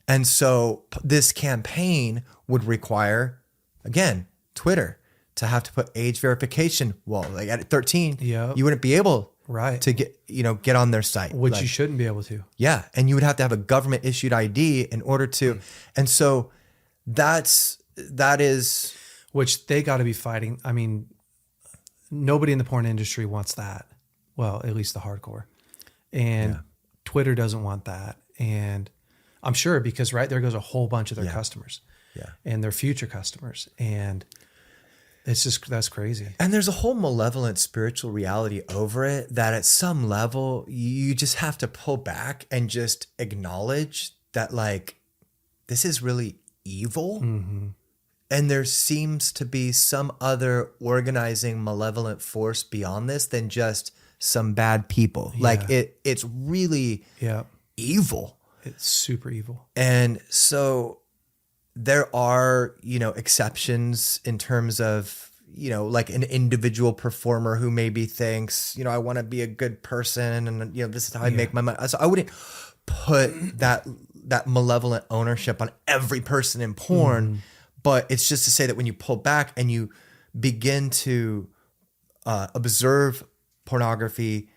And so this campaign would require, again, Twitter to have to put age verification. Well, like at 13,
Yep.
you wouldn't be able
Right.
to get on their site.
Which
Like,
you shouldn't be able to.
yeah. And you would have to have a government issued ID in order to. And so that is,
Which they got to be fighting. I mean, nobody in the porn industry wants that. Well, at least the hardcore. And Twitter doesn't want that. And I'm sure because right there goes a whole bunch of their customers.
Yeah.
And their future customers. And it's just, that's crazy.
and there's a whole malevolent spiritual reality over it that at some level you just have to pull back and just acknowledge that, like, this is really evil.
Mm-hmm.
And there seems to be some other organizing malevolent force beyond this than just some bad people. Like, it's really
Yeah.
evil.
It's super evil.
And so there are, exceptions in terms of, like an individual performer who maybe thinks, I want to be a good person and, this is how I make my money. So I wouldn't put that malevolent ownership on every person in porn, but it's just to say that when you pull back and you begin to observe pornography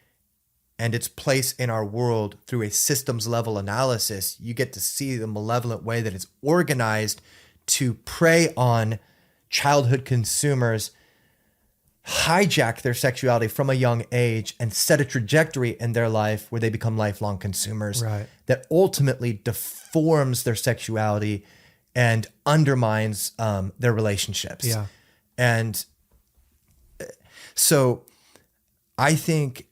and its place in our world through a systems level analysis, you get to see the malevolent way that it's organized to prey on childhood consumers, hijack their sexuality from a young age, and set a trajectory in their life where they become lifelong consumers
Right.
that ultimately deforms their sexuality and undermines their relationships.
Yeah.
And so I think,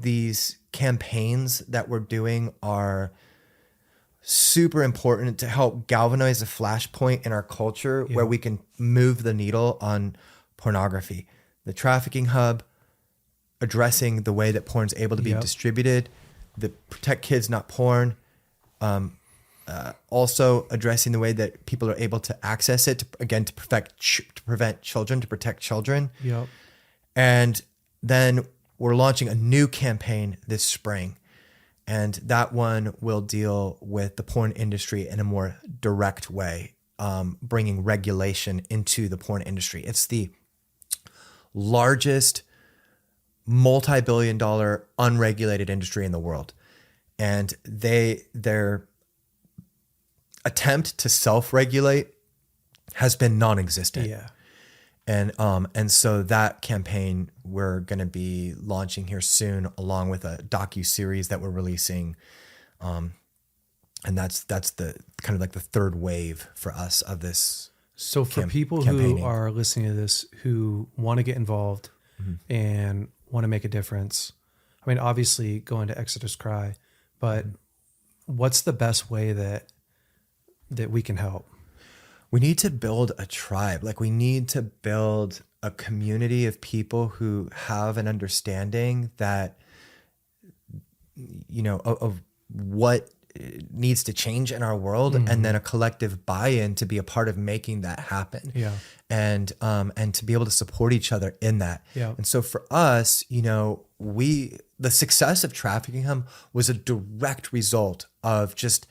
these campaigns that we're doing are super important to help galvanize a flashpoint in our culture where we can move the needle on pornography. The trafficking hub, addressing the way that porn's able to be distributed, the protect kids, not porn. Also addressing the way that people are able to access it, to protect children.
Yep.
And then we're launching a new campaign this spring. And that one will deal with the porn industry in a more direct way, bringing regulation into the porn industry. It's the largest multi-billion-dollar unregulated industry in the world. And their attempt to self-regulate has been non-existent.
Yeah.
And so that campaign we're going to be launching here soon, along with a docu-series that we're releasing. And that's the kind of like the third wave for us of this.
So for people
campaigning.
who are listening to this, who want to get involved and want to make a difference, I mean, obviously go into Exodus Cry, but what's the best way that we can help?
We need to build a tribe. Like, we need to build a community of people who have an understanding that, of what needs to change in our world, and then a collective buy-in to be a part of making that happen.
Yeah.
And to be able to support each other in that.
Yeah.
And so for us, you know, the success of Trafficking Him was a direct result of just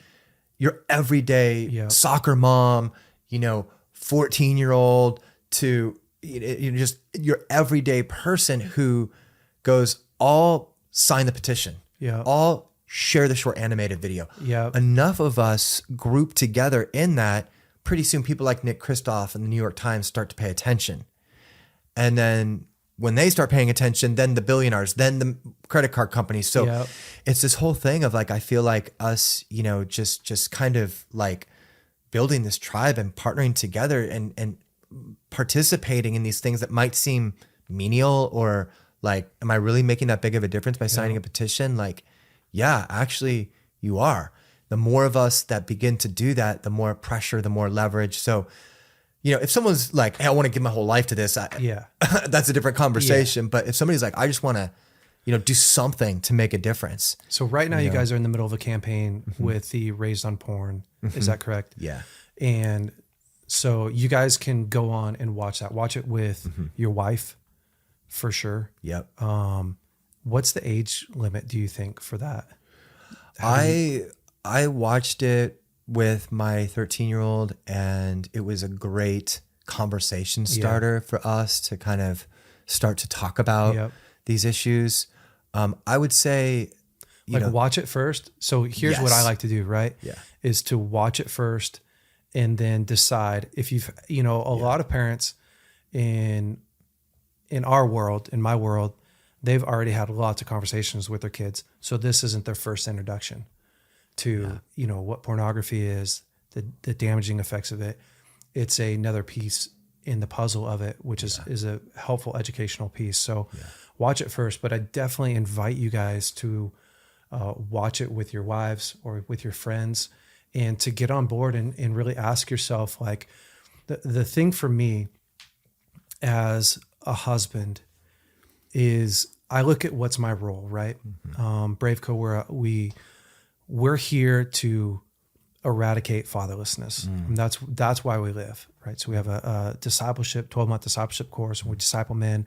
your everyday soccer mom, you know, 14-year-old to just your everyday person who goes, all sign the petition.
Yeah.
All share the short animated video.
Yeah.
Enough of us group together in that, pretty soon people like Nick Kristof and the New York Times start to pay attention. And then when they start paying attention, then the billionaires, then the credit card companies. So it's this whole thing of like, I feel like us, you know, just kind of like building this tribe and partnering together and participating in these things that might seem menial or like, am I really making that big of a difference by signing a petition? Like, yeah, actually you are. The more of us that begin to do that, the more pressure, the more leverage. So, you know, if someone's like, hey, I want to give my whole life to this, that's a different conversation. But if somebody's like, I just want to, you know, do something to make a difference.
So right now you guys are in the middle of a campaign with the Raised on Porn. Is that correct?
Yeah.
And so you guys can go on and watch that. Watch it with your wife for sure.
Yep.
What's the age limit, do you think, for that?
I watched it with my 13-year-old, and it was a great conversation starter for us to kind of start to talk about these issues. I would say,
watch it first. So here's what I like to do, right?
Yeah.
Is to watch it first and then decide if you've, a lot of parents in our world, in my world, they've already had lots of conversations with their kids. So this isn't their first introduction to, what pornography is, the damaging effects of it. It's another piece in the puzzle of it, which is a helpful educational piece. So watch it first, but I definitely invite you guys to watch it with your wives or with your friends and to get on board and really ask yourself, like, the thing for me as a husband is I look at what's my role, right? BraveCo, we're here to eradicate fatherlessness. And that's why we live, right? So we have a 12-month discipleship course, and we disciple men.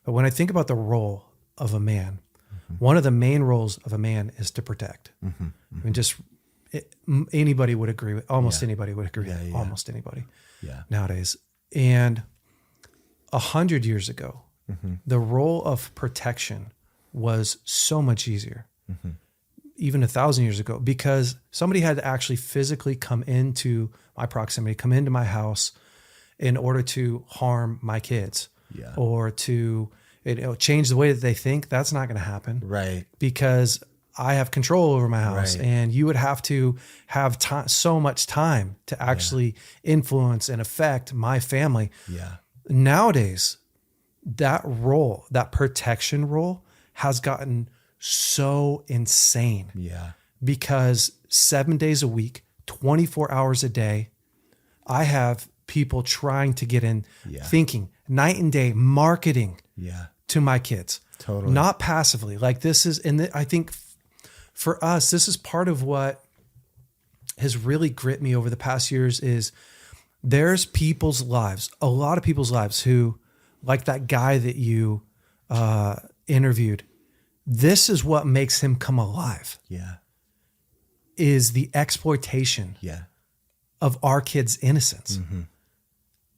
But when I think about the role of a man, one of the main roles of a man is to protect. I mean, anybody would agree with, almost anybody would agree with almost anybody nowadays. And 100 years ago, the role of protection was so much easier. Even 1,000 years ago, because somebody had to actually physically come into my proximity, come into my house in order to harm my kids or to change the way that they think. That's not going to happen.
Right.
Because I have control over my house, and you would have to have so much time to actually influence and affect my family. Yeah. Nowadays, that role, that protection role, has gotten so insane. Yeah. Because 7 days a week, 24 hours a day, I have people trying to get in, thinking night and day, marketing to my kids. Totally. Not passively. Like this is, and I think for us, this is part of what has really grit me over the past years is there's people's lives, a lot of people's lives who, like that guy that you interviewed, this is what makes him come alive. Yeah. Is the exploitation of our kids' innocence.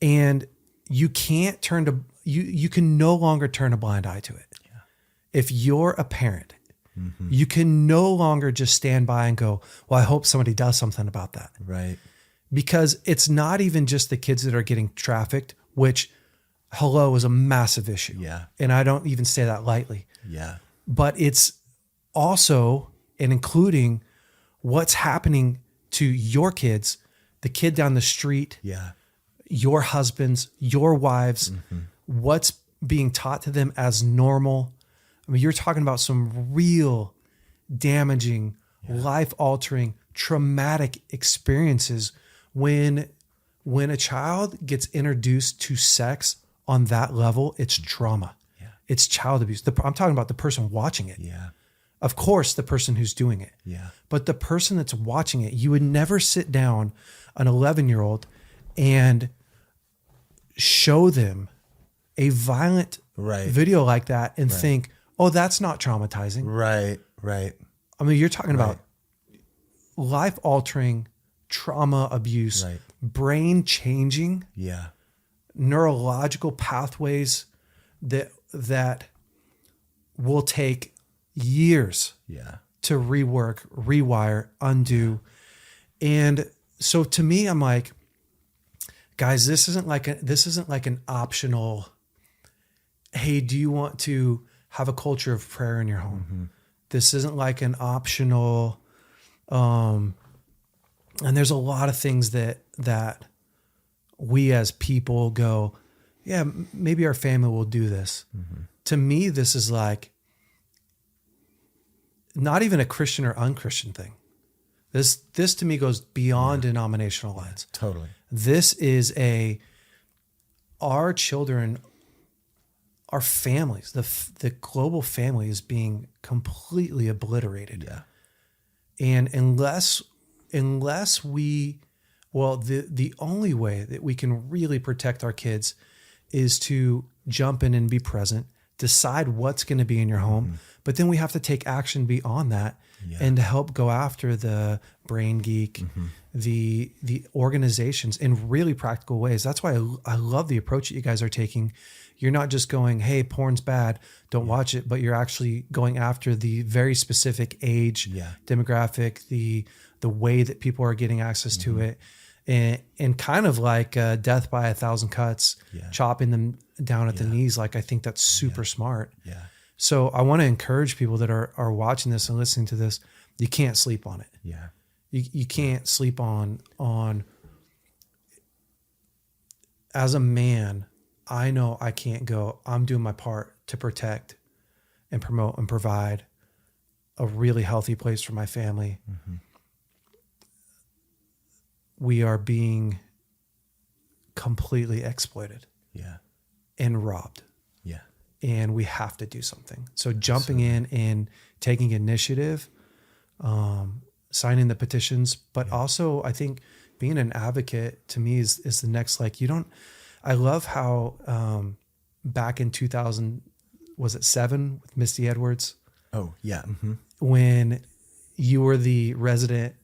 And you can't you can no longer turn a blind eye to it. Yeah. If you're a parent, you can no longer just stand by and go, well, I hope somebody does something about that. Right. Because it's not even just the kids that are getting trafficked, which, is a massive issue. Yeah. And I don't even say that lightly. Yeah. But it's also, and including what's happening to your kids, the kid down the street, your husbands, your wives, what's being taught to them as normal. I mean, you're talking about some real damaging, life-altering, traumatic experiences when a child gets introduced to sex on that level. It's trauma. It's child abuse. I'm talking about the person watching it. Yeah. Of course, the person who's doing it.
Yeah.
But the person that's watching it, you would never sit down an 11-year-old and show them a violent video like that and think, oh, that's not traumatizing.
Right. Right.
I mean, you're talking about life-altering trauma abuse, brain changing, neurological pathways that will take years to rework, rewire, undo. And so to me, I'm like, guys, this isn't like an optional, hey, do you want to have a culture of prayer in your home? Mm-hmm. This isn't like an optional, and there's a lot of things that we as people go, yeah, maybe our family will do this. Mm-hmm. To me, this is like not even a Christian or unchristian thing. This to me goes beyond denominational lines.
Totally.
This is our children, our families, the global family is being completely obliterated.
Yeah.
And unless we, the only way that we can really protect our kids is to jump in and be present, decide what's going to be in your home, but then we have to take action beyond that and to help go after the brain geek, the organizations in really practical ways. That's why I love the approach that you guys are taking. You're not just going, hey, porn's bad, don't watch it, but you're actually going after the very specific age, demographic, the way that people are getting access to it. And kind of like death by 1,000 cuts, chopping them down at the knees. Like, I think that's super smart. Yeah. So I want to encourage people that are watching this and listening to this. You can't sleep on it. Yeah. You can't sleep on, as a man, I know I can't go, I'm doing my part to protect and promote and provide a really healthy place for my family. Mm-hmm. We are being completely exploited and robbed. Yeah. And we have to do something. So jumping in and taking initiative, signing the petitions, but also I think being an advocate to me is the next, like, I love how back in 2007 with Misty Edwards? Oh, yeah. Mm-hmm. When you were the resident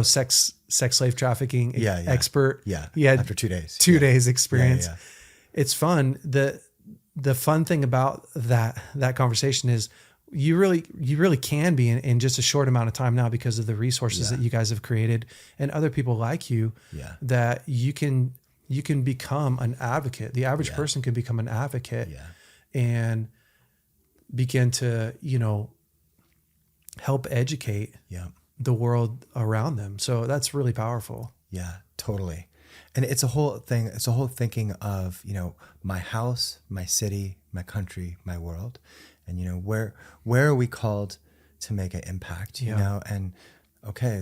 sex slave trafficking expert. Yeah. He had
after 2 days.
2 days experience. Yeah. It's fun. The fun thing about that conversation is you really can be in just a short amount of time now because of the resources that you guys have created and other people like you that you can become an advocate. The average person can become an advocate and begin to, help educate the world around them. So that's really powerful.
Yeah, totally. And it's a whole thing. It's a whole thinking of, my house, my city, my country, my world. And, where are we called to make an impact, and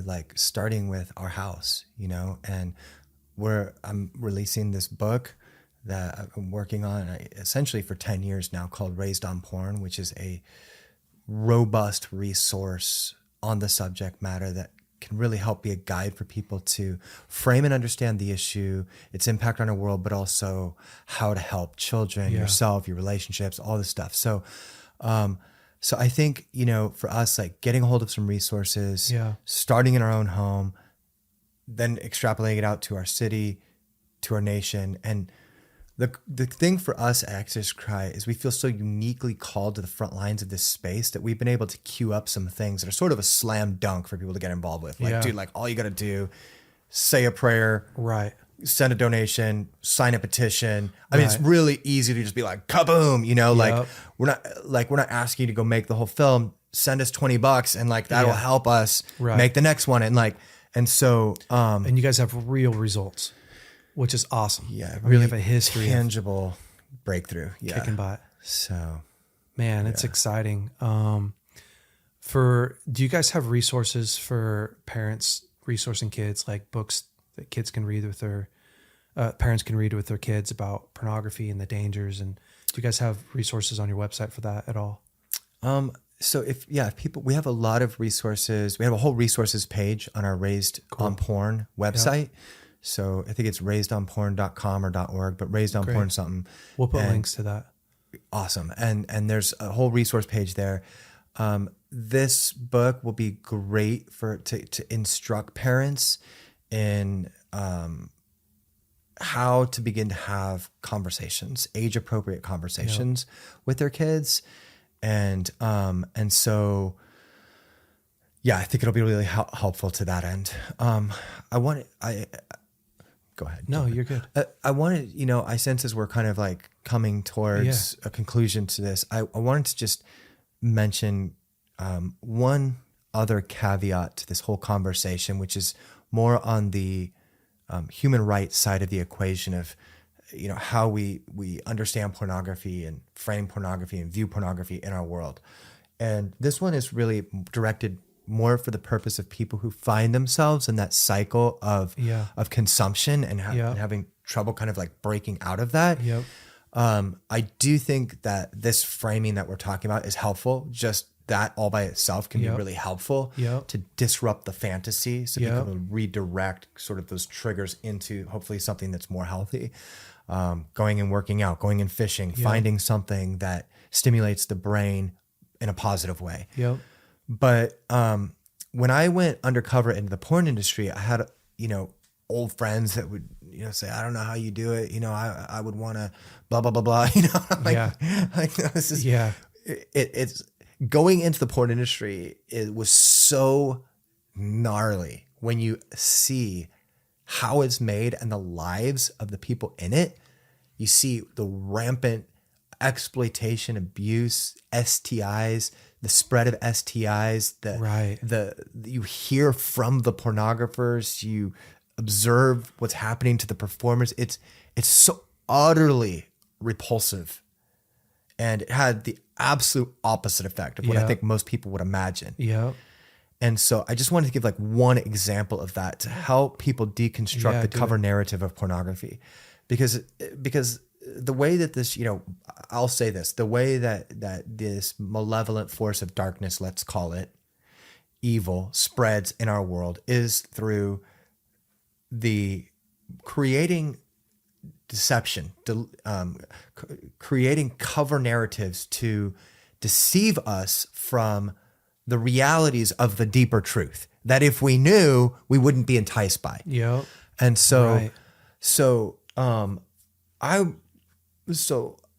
like starting with our house, and I'm releasing this book that I've been working on essentially for 10 years now called Raised on Porn, which is a robust resource on the subject matter that can really help be a guide for people to frame and understand the issue, its impact on our world, but also how to help children, yourself, your relationships, all this stuff. So I think, for us, like getting a hold of some resources, starting in our own home, then extrapolating it out to our city, to our nation. And the thing for us at Access Cry is we feel so uniquely called to the front lines of this space that we've been able to queue up some things that are sort of a slam dunk for people to get involved with. Like, dude, like all you got to do, say a prayer, send a donation, sign a petition. I mean, it's really easy to just be like, kaboom, like we're not asking you to go make the whole film. Send us $20 and like, that'll help us make the next one. And so,
and you guys have real results, which is awesome.
Yeah.
Really have a history,
tangible breakthrough. Yeah.
Kicking butt.
So,
man, it's exciting. Do you guys have resources for parents resourcing kids, like books that kids can read with their parents can read with their kids about pornography and the dangers? And do you guys have resources on your website for that at all?
So if people, we have a lot of resources. We have a whole resources page on our Raised on Porn website. So I think it's raisedonporn.com or .org, but Raised on Porn something.
We'll put links to that.
Awesome. And there's a whole resource page there. This book will be great to instruct parents in how to begin to have conversations, age appropriate conversations with their kids. And so, yeah, I think it'll be really helpful to that end. Go ahead.
No, you're good.
I wanted, I sense as we're kind of like coming towards a conclusion to this, I wanted to just mention one other caveat to this whole conversation, which is more on the human rights side of the equation of, how we understand pornography and frame pornography and view pornography in our world. And this one is really directed more for the purpose of people who find themselves in that cycle of consumption and having trouble kind of like breaking out of that. I do think that this framing that we're talking about is helpful. Just that all by itself can be really helpful to disrupt the fantasy so people can redirect sort of those triggers into hopefully something that's more healthy. Going and working out, going and fishing, finding something that stimulates the brain in a positive way. But when I went undercover into the porn industry, I had, old friends that would, say, I don't know how you do it. I would want to blah, blah, blah, blah. This is, it's going into the porn industry. It was so gnarly when you see how it's made and the lives of the people in it. You see the rampant exploitation, abuse, STIs, the spread of STIs, you hear from the pornographers, you observe what's happening to the performers. It's so utterly repulsive. And it had the absolute opposite effect of what I think most people would imagine. And so I just wanted to give like one example of that to help people deconstruct the cover narrative of pornography. Because the way that this, I'll say this, the way that this malevolent force of darkness, let's call it, evil, spreads in our world is through the creating deception, creating cover narratives to deceive us from the realities of the deeper truth that if we knew, we wouldn't be enticed by. And so,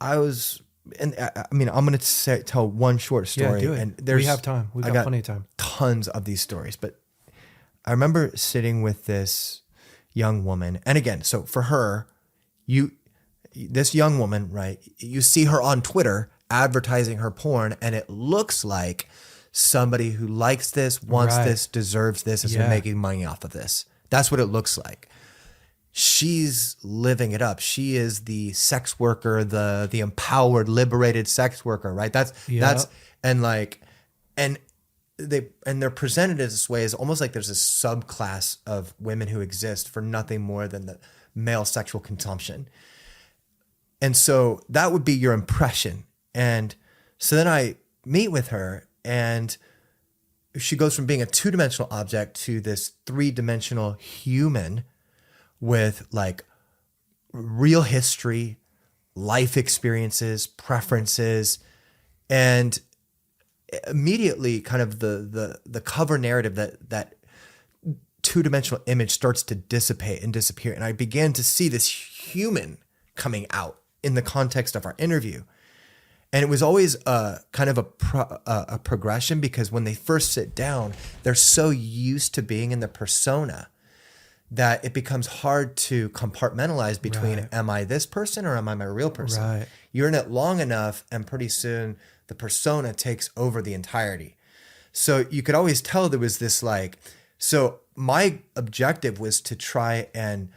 I was, and I mean, I'm going to tell one short story.
Do it.
And
we have time. We've got plenty of time.
Tons of these stories, but I remember sitting with this young woman. And again, so for her, this young woman, right? You see her on Twitter advertising her porn, and it looks like somebody who likes this, wants this, deserves this, has been making money off of this. That's what it looks like. She's living it up. She is the sex worker, the empowered, liberated sex worker, right? They're presented as this way as almost like there's a subclass of women who exist for nothing more than the male sexual consumption. And so that would be your impression. And so then I meet with her, and she goes from being a two-dimensional object to this three-dimensional human with like real history, life experiences, preferences, and immediately kind of the cover narrative that two-dimensional image starts to dissipate and disappear. And I began to see this human coming out in the context of our interview. And it was always kind of a progression, because when they first sit down, they're so used to being in the persona that it becomes hard to compartmentalize between, am I this person or am I my real person? You're in it long enough, and pretty soon the persona takes over the entirety. So you could always tell there was this so my objective was to try and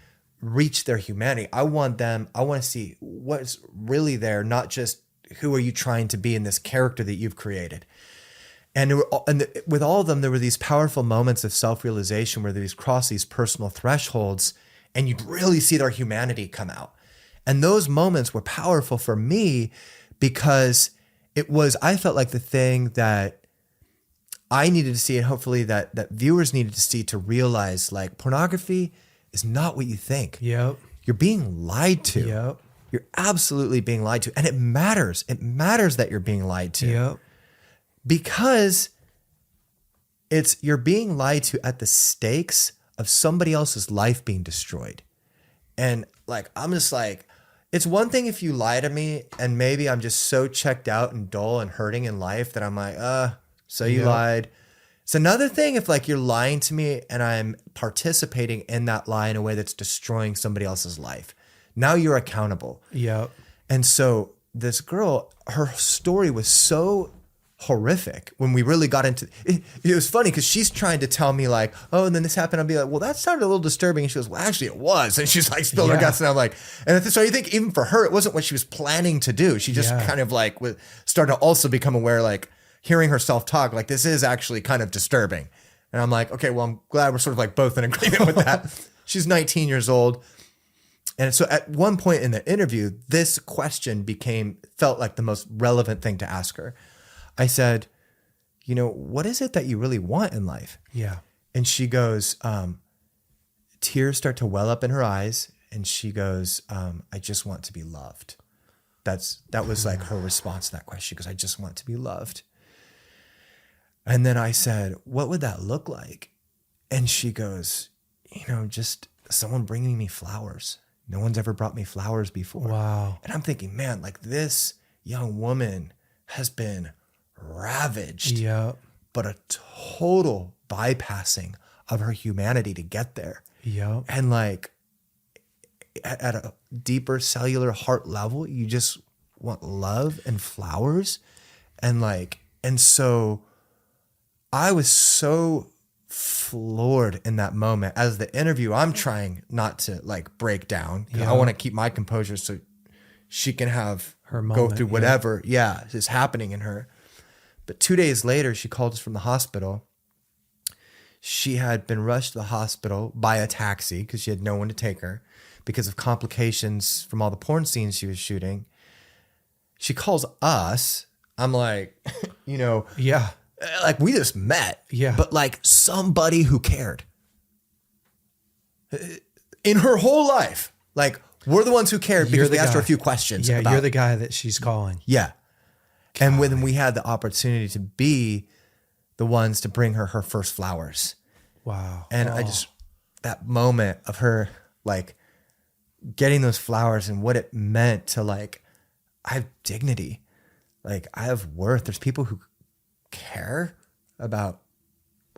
reach their humanity. I want to see what's really there, not just who are you trying to be in this character that you've created. And with all of them, there were these powerful moments of self-realization where they cross these personal thresholds, and you'd really see their humanity come out. And those moments were powerful for me because I felt like the thing that I needed to see, and hopefully that viewers needed to see, to realize like pornography is not what you think.
Yep.
You're being lied to.
Yep.
You're absolutely being lied to. And it matters. It matters that you're being lied to.
Yep.
Because you're being lied to at the stakes of somebody else's life being destroyed. And like, I'm just like, it's one thing if you lie to me and maybe I'm just so checked out and dull and hurting in life that I'm like, so you lied. It's another thing if like you're lying to me and I'm participating in that lie in a way that's destroying somebody else's life. Now you're accountable.
Yep.
And so this girl, her story was so horrific when we really got into it. It was funny because she's trying to tell me like, oh, and then this happened. I'll be like, well, that sounded a little disturbing. And she goes, well, actually it was. And she's like spilled her guts. And I'm like, and so you think even for her, it wasn't what she was planning to do. She just kind of like started to also become aware, like hearing herself talk, like this is actually kind of disturbing. And I'm like, okay, well, I'm glad we're sort of like both in agreement with that. She's 19 years old. And so at one point in the interview, this question felt like the most relevant thing to ask her. I said, you know, what is it that you really want in life?
Yeah.
And she goes, tears start to well up in her eyes. And she goes, I just want to be loved. That was like her response to that question. She goes, I just want to be loved. And then I said, what would that look like? And she goes, you know, just someone bringing me flowers. No one's ever brought me flowers before.
Wow.
And I'm thinking, man, like this young woman has been ravaged, but a total bypassing of her humanity to get there.
Yep.
And like at a deeper cellular heart level, you just want love and flowers. And so I was so floored in that moment. As the interview, I'm trying not to like break down. I want to keep my composure so she can have
her moment,
go through whatever is happening in her. But 2 days later, she called us from the hospital. She had been rushed to the hospital by a taxi because she had no one to take her because of complications from all the porn scenes she was shooting. She calls us. I'm like, you know, like we just met, but like somebody who cared in her whole life. Like we're the ones who cared because we asked her a few questions.
Yeah, you're the guy that she's calling.
Yeah. God. And when we had the opportunity to be the ones to bring her first flowers.
Wow.
And I just, that moment of her like getting those flowers and what it meant to like, I have dignity. Like I have worth. There's people who care about,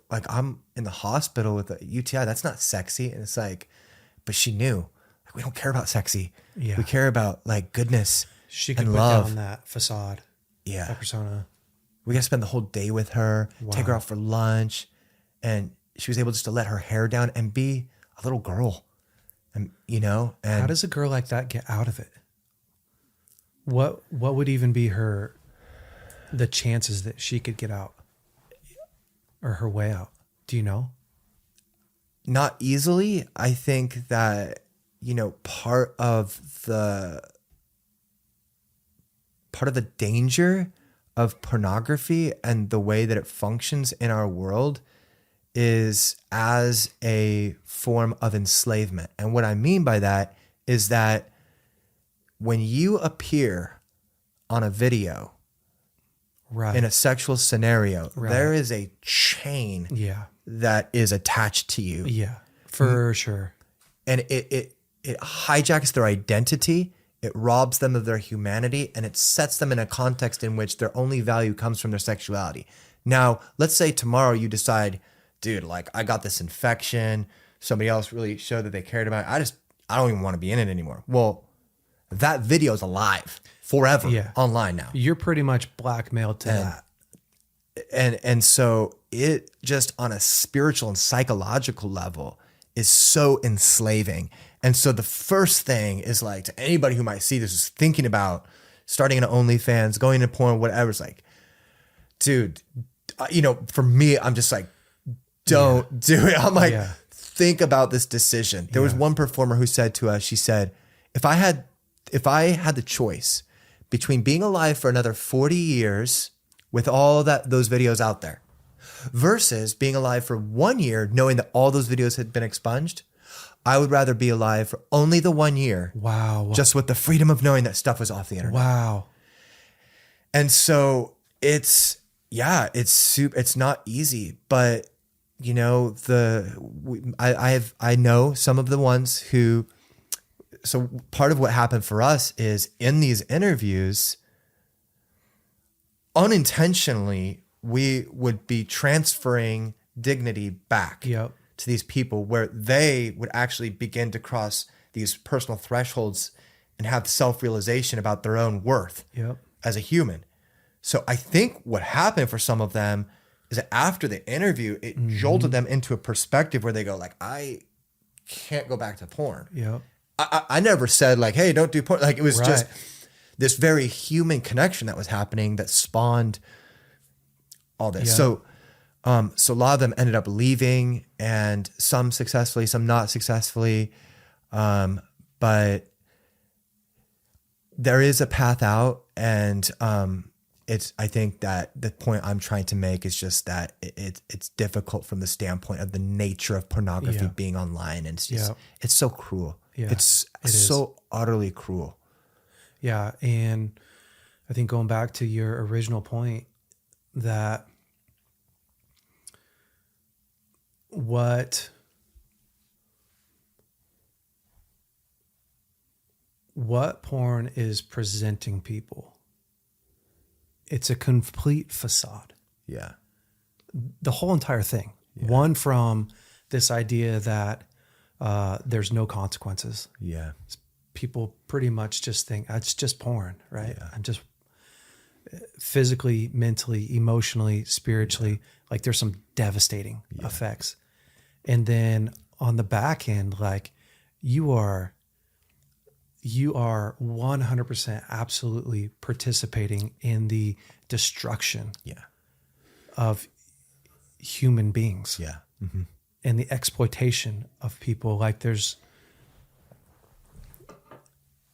like I'm in the hospital with a UTI. That's not sexy. And it's like, but she knew like, we don't care about sexy. Yeah. We care about like goodness.
She could
and
put
love.
down that facade.
Yeah.
That persona.
We got to spend the whole day with her, take her out for lunch. And she was able just to let her hair down and be a little girl. And, you know, and
how does a girl like that get out of it? What would even be the chances that she could get out or her way out? Do you know?
Not easily. I think that, you know, part of the danger of pornography and the way that it functions in our world is as a form of enslavement. And what I mean by that is that when you appear on a video in a sexual scenario, there is a chain that is attached to you.
Yeah, for sure.
And it hijacks their identity. It robs them of their humanity, and it sets them in a context in which their only value comes from their sexuality. Now, let's say tomorrow you decide, dude, like I got this infection. Somebody else really showed that they cared about it. I don't even want to be in it anymore. Well, that video is alive forever online now.
You're pretty much blackmailed to that.
And so it just on a spiritual and psychological level is so enslaving. And so the first thing is like to anybody who might see this is thinking about starting an OnlyFans, going into porn, whatever. It's like, dude, you know, for me, I'm just like, don't do it. I'm like, think about this decision. There was one performer who said to us, she said, if I had the choice between being alive for another 40 years with all those videos out there versus being alive for 1 year knowing that all those videos had been expunged. I would rather be alive for only the 1 year.
Wow.
Just with the freedom of knowing that stuff was off the internet.
Wow.
And so it's not easy, but you know, I know some of the ones who, so part of what happened for us is in these interviews, unintentionally, we would be transferring dignity back
Yep.
to these people where they would actually begin to cross these personal thresholds and have self-realization about their own worth
Yep.
as a human. So I think what happened for some of them is that after the interview, it jolted them into a perspective where they go like, I can't go back to porn.
Yep.
I never said like, hey, don't do porn. Like it was
Right.
just this very human connection that was happening that spawned all this.
Yeah.
So a lot of them ended up leaving, and some successfully, some not successfully. But there is a path out, and I think that the point I'm trying to make is just that it's difficult from the standpoint of the nature of pornography
Yeah.
being online, and it's just
Yeah.
it's so cruel.
Yeah,
It's
it is.
so utterly cruel.
Yeah. And I think going back to your original point, that what porn is presenting people, it's a complete facade.
Yeah.
The whole entire thing. One, from this idea that there's no consequences.
Yeah.
People pretty much just think it's just porn, right? I'm just physically, mentally, emotionally, spiritually, like there's some devastating effects. And then on the back end, like you are 100% absolutely participating in the destruction of human beings.
Yeah.
And the exploitation of people. Like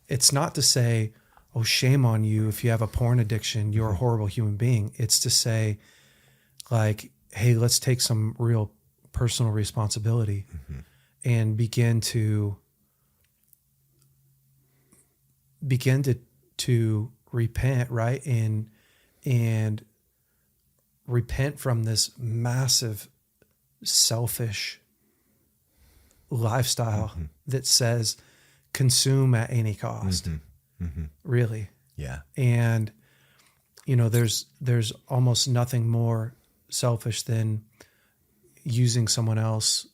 it's not to say, oh, shame on you if you have a porn addiction, you're a horrible human being. It's to say, like, hey, let's take some real personal responsibility and begin to repent, right? And repent from this massive selfish lifestyle that says consume at any cost. Really.
Yeah.
And you know, there's almost nothing more selfish than using someone else.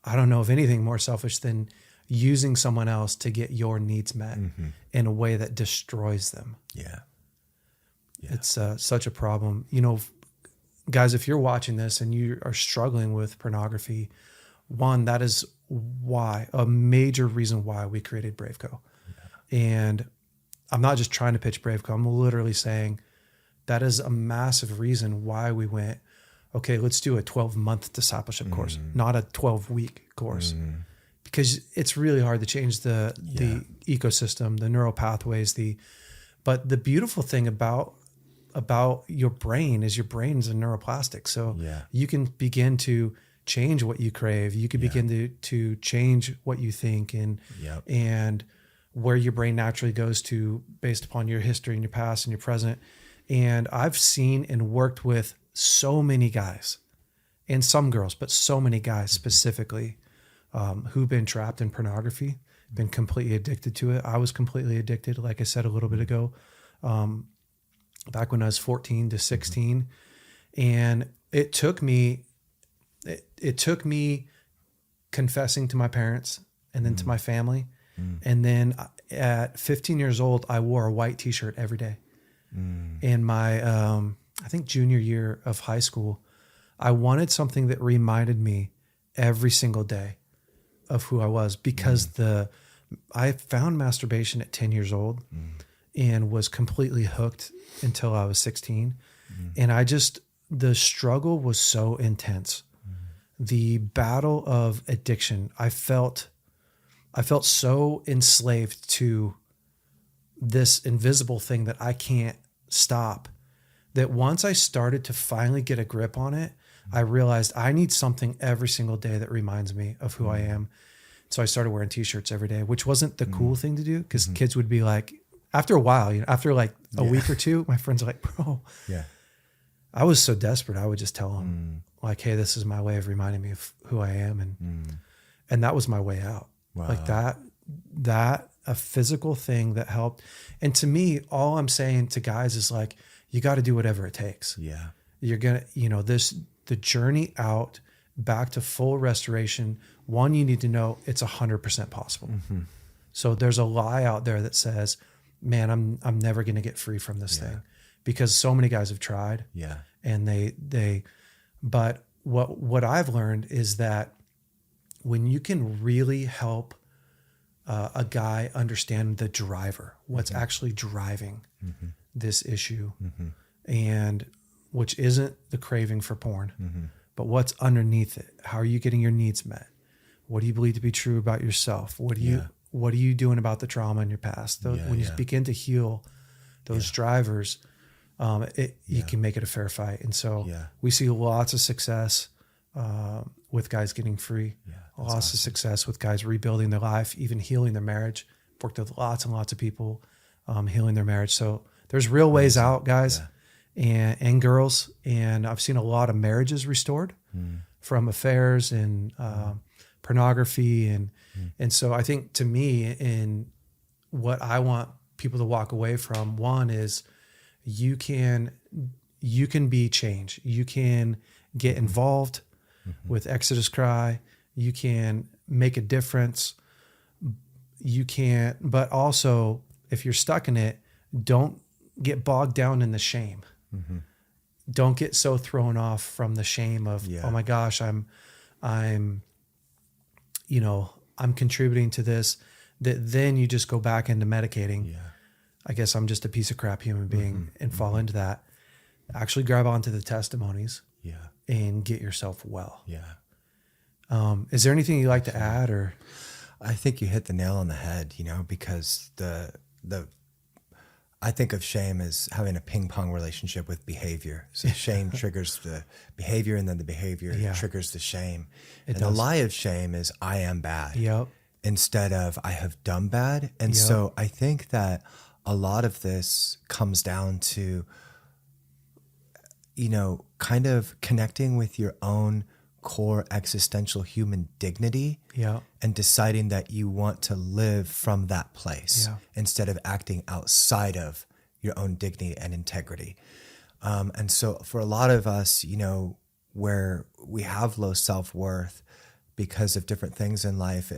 I don't know of anything more selfish than using someone else to get your needs met in a way that destroys them.
Yeah.
It's such a problem. You know, guys, if you're watching this and you are struggling with pornography, one, that is why, a major reason why we created BraveCo. And I'm not just trying to pitch BraveCo. I'm literally saying that is a massive reason why we went, okay, let's do a 12-month discipleship course, not a 12-week course. Because it's really hard to change the ecosystem, the neural pathways, but the beautiful thing about your brain is your brain is a neuroplastic. So you can begin to change what you crave. You can begin to change what you think and where your brain naturally goes to based upon your history and your past and your present. And I've seen and worked with so many guys and some girls, but so many guys specifically who've been trapped in pornography, been completely addicted to it. I was completely addicted, like I said a little bit ago, back when I was 14 to 16. And it took me confessing to my parents and then to my family. And then at 15 years old, I wore a white t-shirt every day. In my, I think junior year of high school, I wanted something that reminded me every single day of who I was, because I found masturbation at 10 years old and was completely hooked until I was 16. And the struggle was so intense. The battle of addiction, I felt so enslaved to this invisible thing that I can't stop. That once I started to finally get a grip on it, I realized I need something every single day that reminds me of who I am. So I started wearing t-shirts every day, which wasn't the cool thing to do, because kids would be like, after a while, after like a week or two, my friends are like, bro, I was so desperate. I would just tell them like, hey, this is my way of reminding me of who I am. And that was my way out.
Wow.
Like that a physical thing that helped. And to me, all I'm saying to guys is like, you got to do whatever it takes.
Yeah.
You're going to, the journey out back to full restoration. One, you need to know it's 100% possible. So there's a lie out there that says, man, I'm never going to get free from this thing, because so many guys have tried.
Yeah.
And but what I've learned is that when you can really help a guy understand the driver, what's actually driving this issue, and which isn't the craving for porn, but what's underneath it. How are you getting your needs met? What do you believe to be true about yourself? What are you doing about the trauma in your past? When you begin to heal those drivers, you can make it a fair fight. And so we see lots of success with guys getting free, lots of success with guys rebuilding their life, even healing their marriage. Worked with lots and lots of people healing their marriage. So there's real ways out, guys and girls. And I've seen a lot of marriages restored from affairs and pornography. And so I think, to me, in what I want people to walk away from, one is you can be change. You can get involved with Exodus Cry. You can make a difference. You can, but also if you're stuck in it, don't get bogged down in the shame. Don't get so thrown off from the shame of, oh my gosh, I'm contributing to this, that then you just go back into medicating. I guess I'm just a piece of crap human being and fall into that. Actually grab onto the testimonies and get yourself well. Is there anything you'd like to add? Or
I think you hit the nail on the head, because I think of shame as having a ping pong relationship with behavior. So shame triggers the behavior, and then the behavior triggers the shame. The lie of shame is I am bad instead of I have done bad. And so I think that a lot of this comes down to, kind of connecting with your own core existential human dignity and deciding that you want to live from that place instead of acting outside of your own dignity and integrity. And so for a lot of us, where we have low self-worth because of different things in life,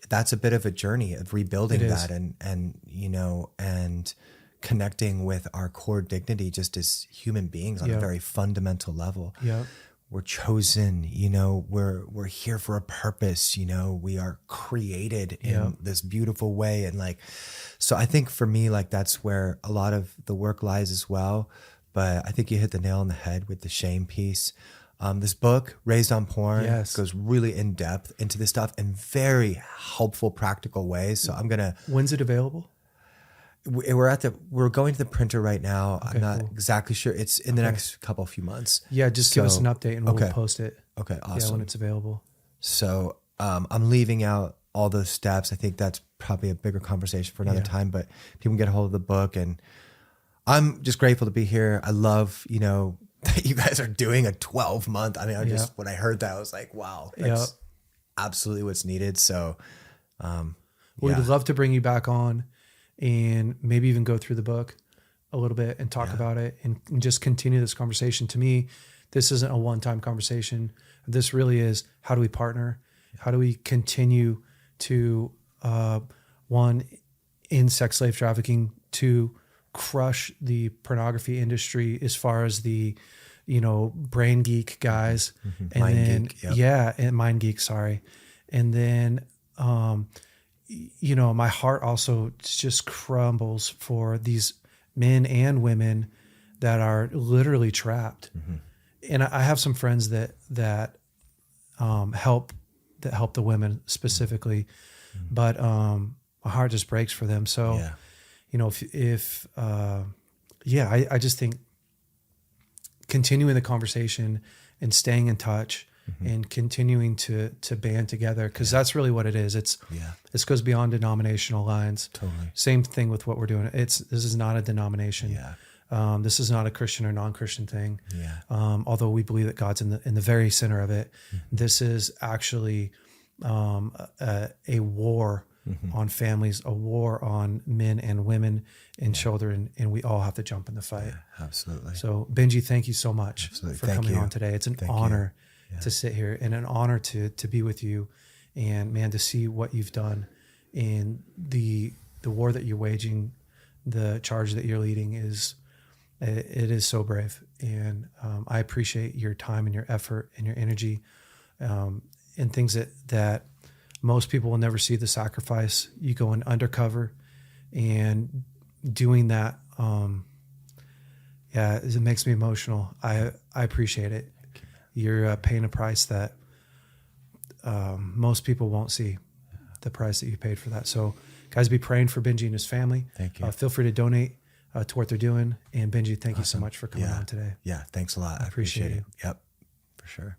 that's a bit of a journey of rebuilding that and connecting with our core dignity just as human beings on a very fundamental level. We're chosen, we're here for a purpose, we are created in this beautiful way. And so I think for me, that's where a lot of the work lies as well. But I think you hit the nail on the head with the shame piece. This book, Raised on Porn, goes really in depth into this stuff in very helpful, practical ways. So
when's it available?
We're going to the printer right now.
Okay,
I'm not exactly sure. It's in the next few months.
Just give us an update and we'll post it.
Okay, awesome.
When it's available.
So I'm leaving out all those steps. I think that's probably a bigger conversation for another time, but people can get a hold of the book. And I'm just grateful to be here. I love, that you guys are doing a 12-month. I mean, when I heard that, I was like, wow, that's absolutely what's needed. So
we'd love to bring you back on and maybe even go through the book a little bit and talk about it and just continue this conversation. To me, this isn't a one-time conversation. This really is, how do we partner? How do we continue to, one, in sex slave trafficking, to crush the pornography industry as far as the, brain geek guys, and
Mind geek,
and mind geek, sorry. And then, my heart also just crumbles for these men and women that are literally trapped. And I have some friends that help the women specifically, but my heart just breaks for them. So, you know, I just think continuing the conversation and staying in touch and continuing to band together, because that's really what it is. This goes beyond denominational lines.
Totally.
Same thing with what we're doing. This is not a denomination.
Yeah.
This is not a Christian or non-Christian thing.
Yeah.
Although we believe that God's in the very center of it. This is actually a war on families, a war on men and women and children, and we all have to jump in the fight.
Yeah, absolutely.
So Benji, thank you so much
Absolutely.
for
Thank
coming
you.
on today. It's an
Thank
honor
you.
to sit here, and an honor to be with you, and man, to see what you've done in the war that you're waging, the charge that you're leading it is so brave. And I appreciate your time and your effort and your energy, and things that most people will never see the sacrifice. You go in undercover and doing that. It makes me emotional. I appreciate it. You're paying a price that most people won't see, the price that you paid for that. So guys, be praying for Benji and his family.
Thank you.
Feel free to donate to what they're doing. And Benji, thank you so much for coming on today.
Yeah. Thanks a lot.
I appreciate it.
Yep. For sure.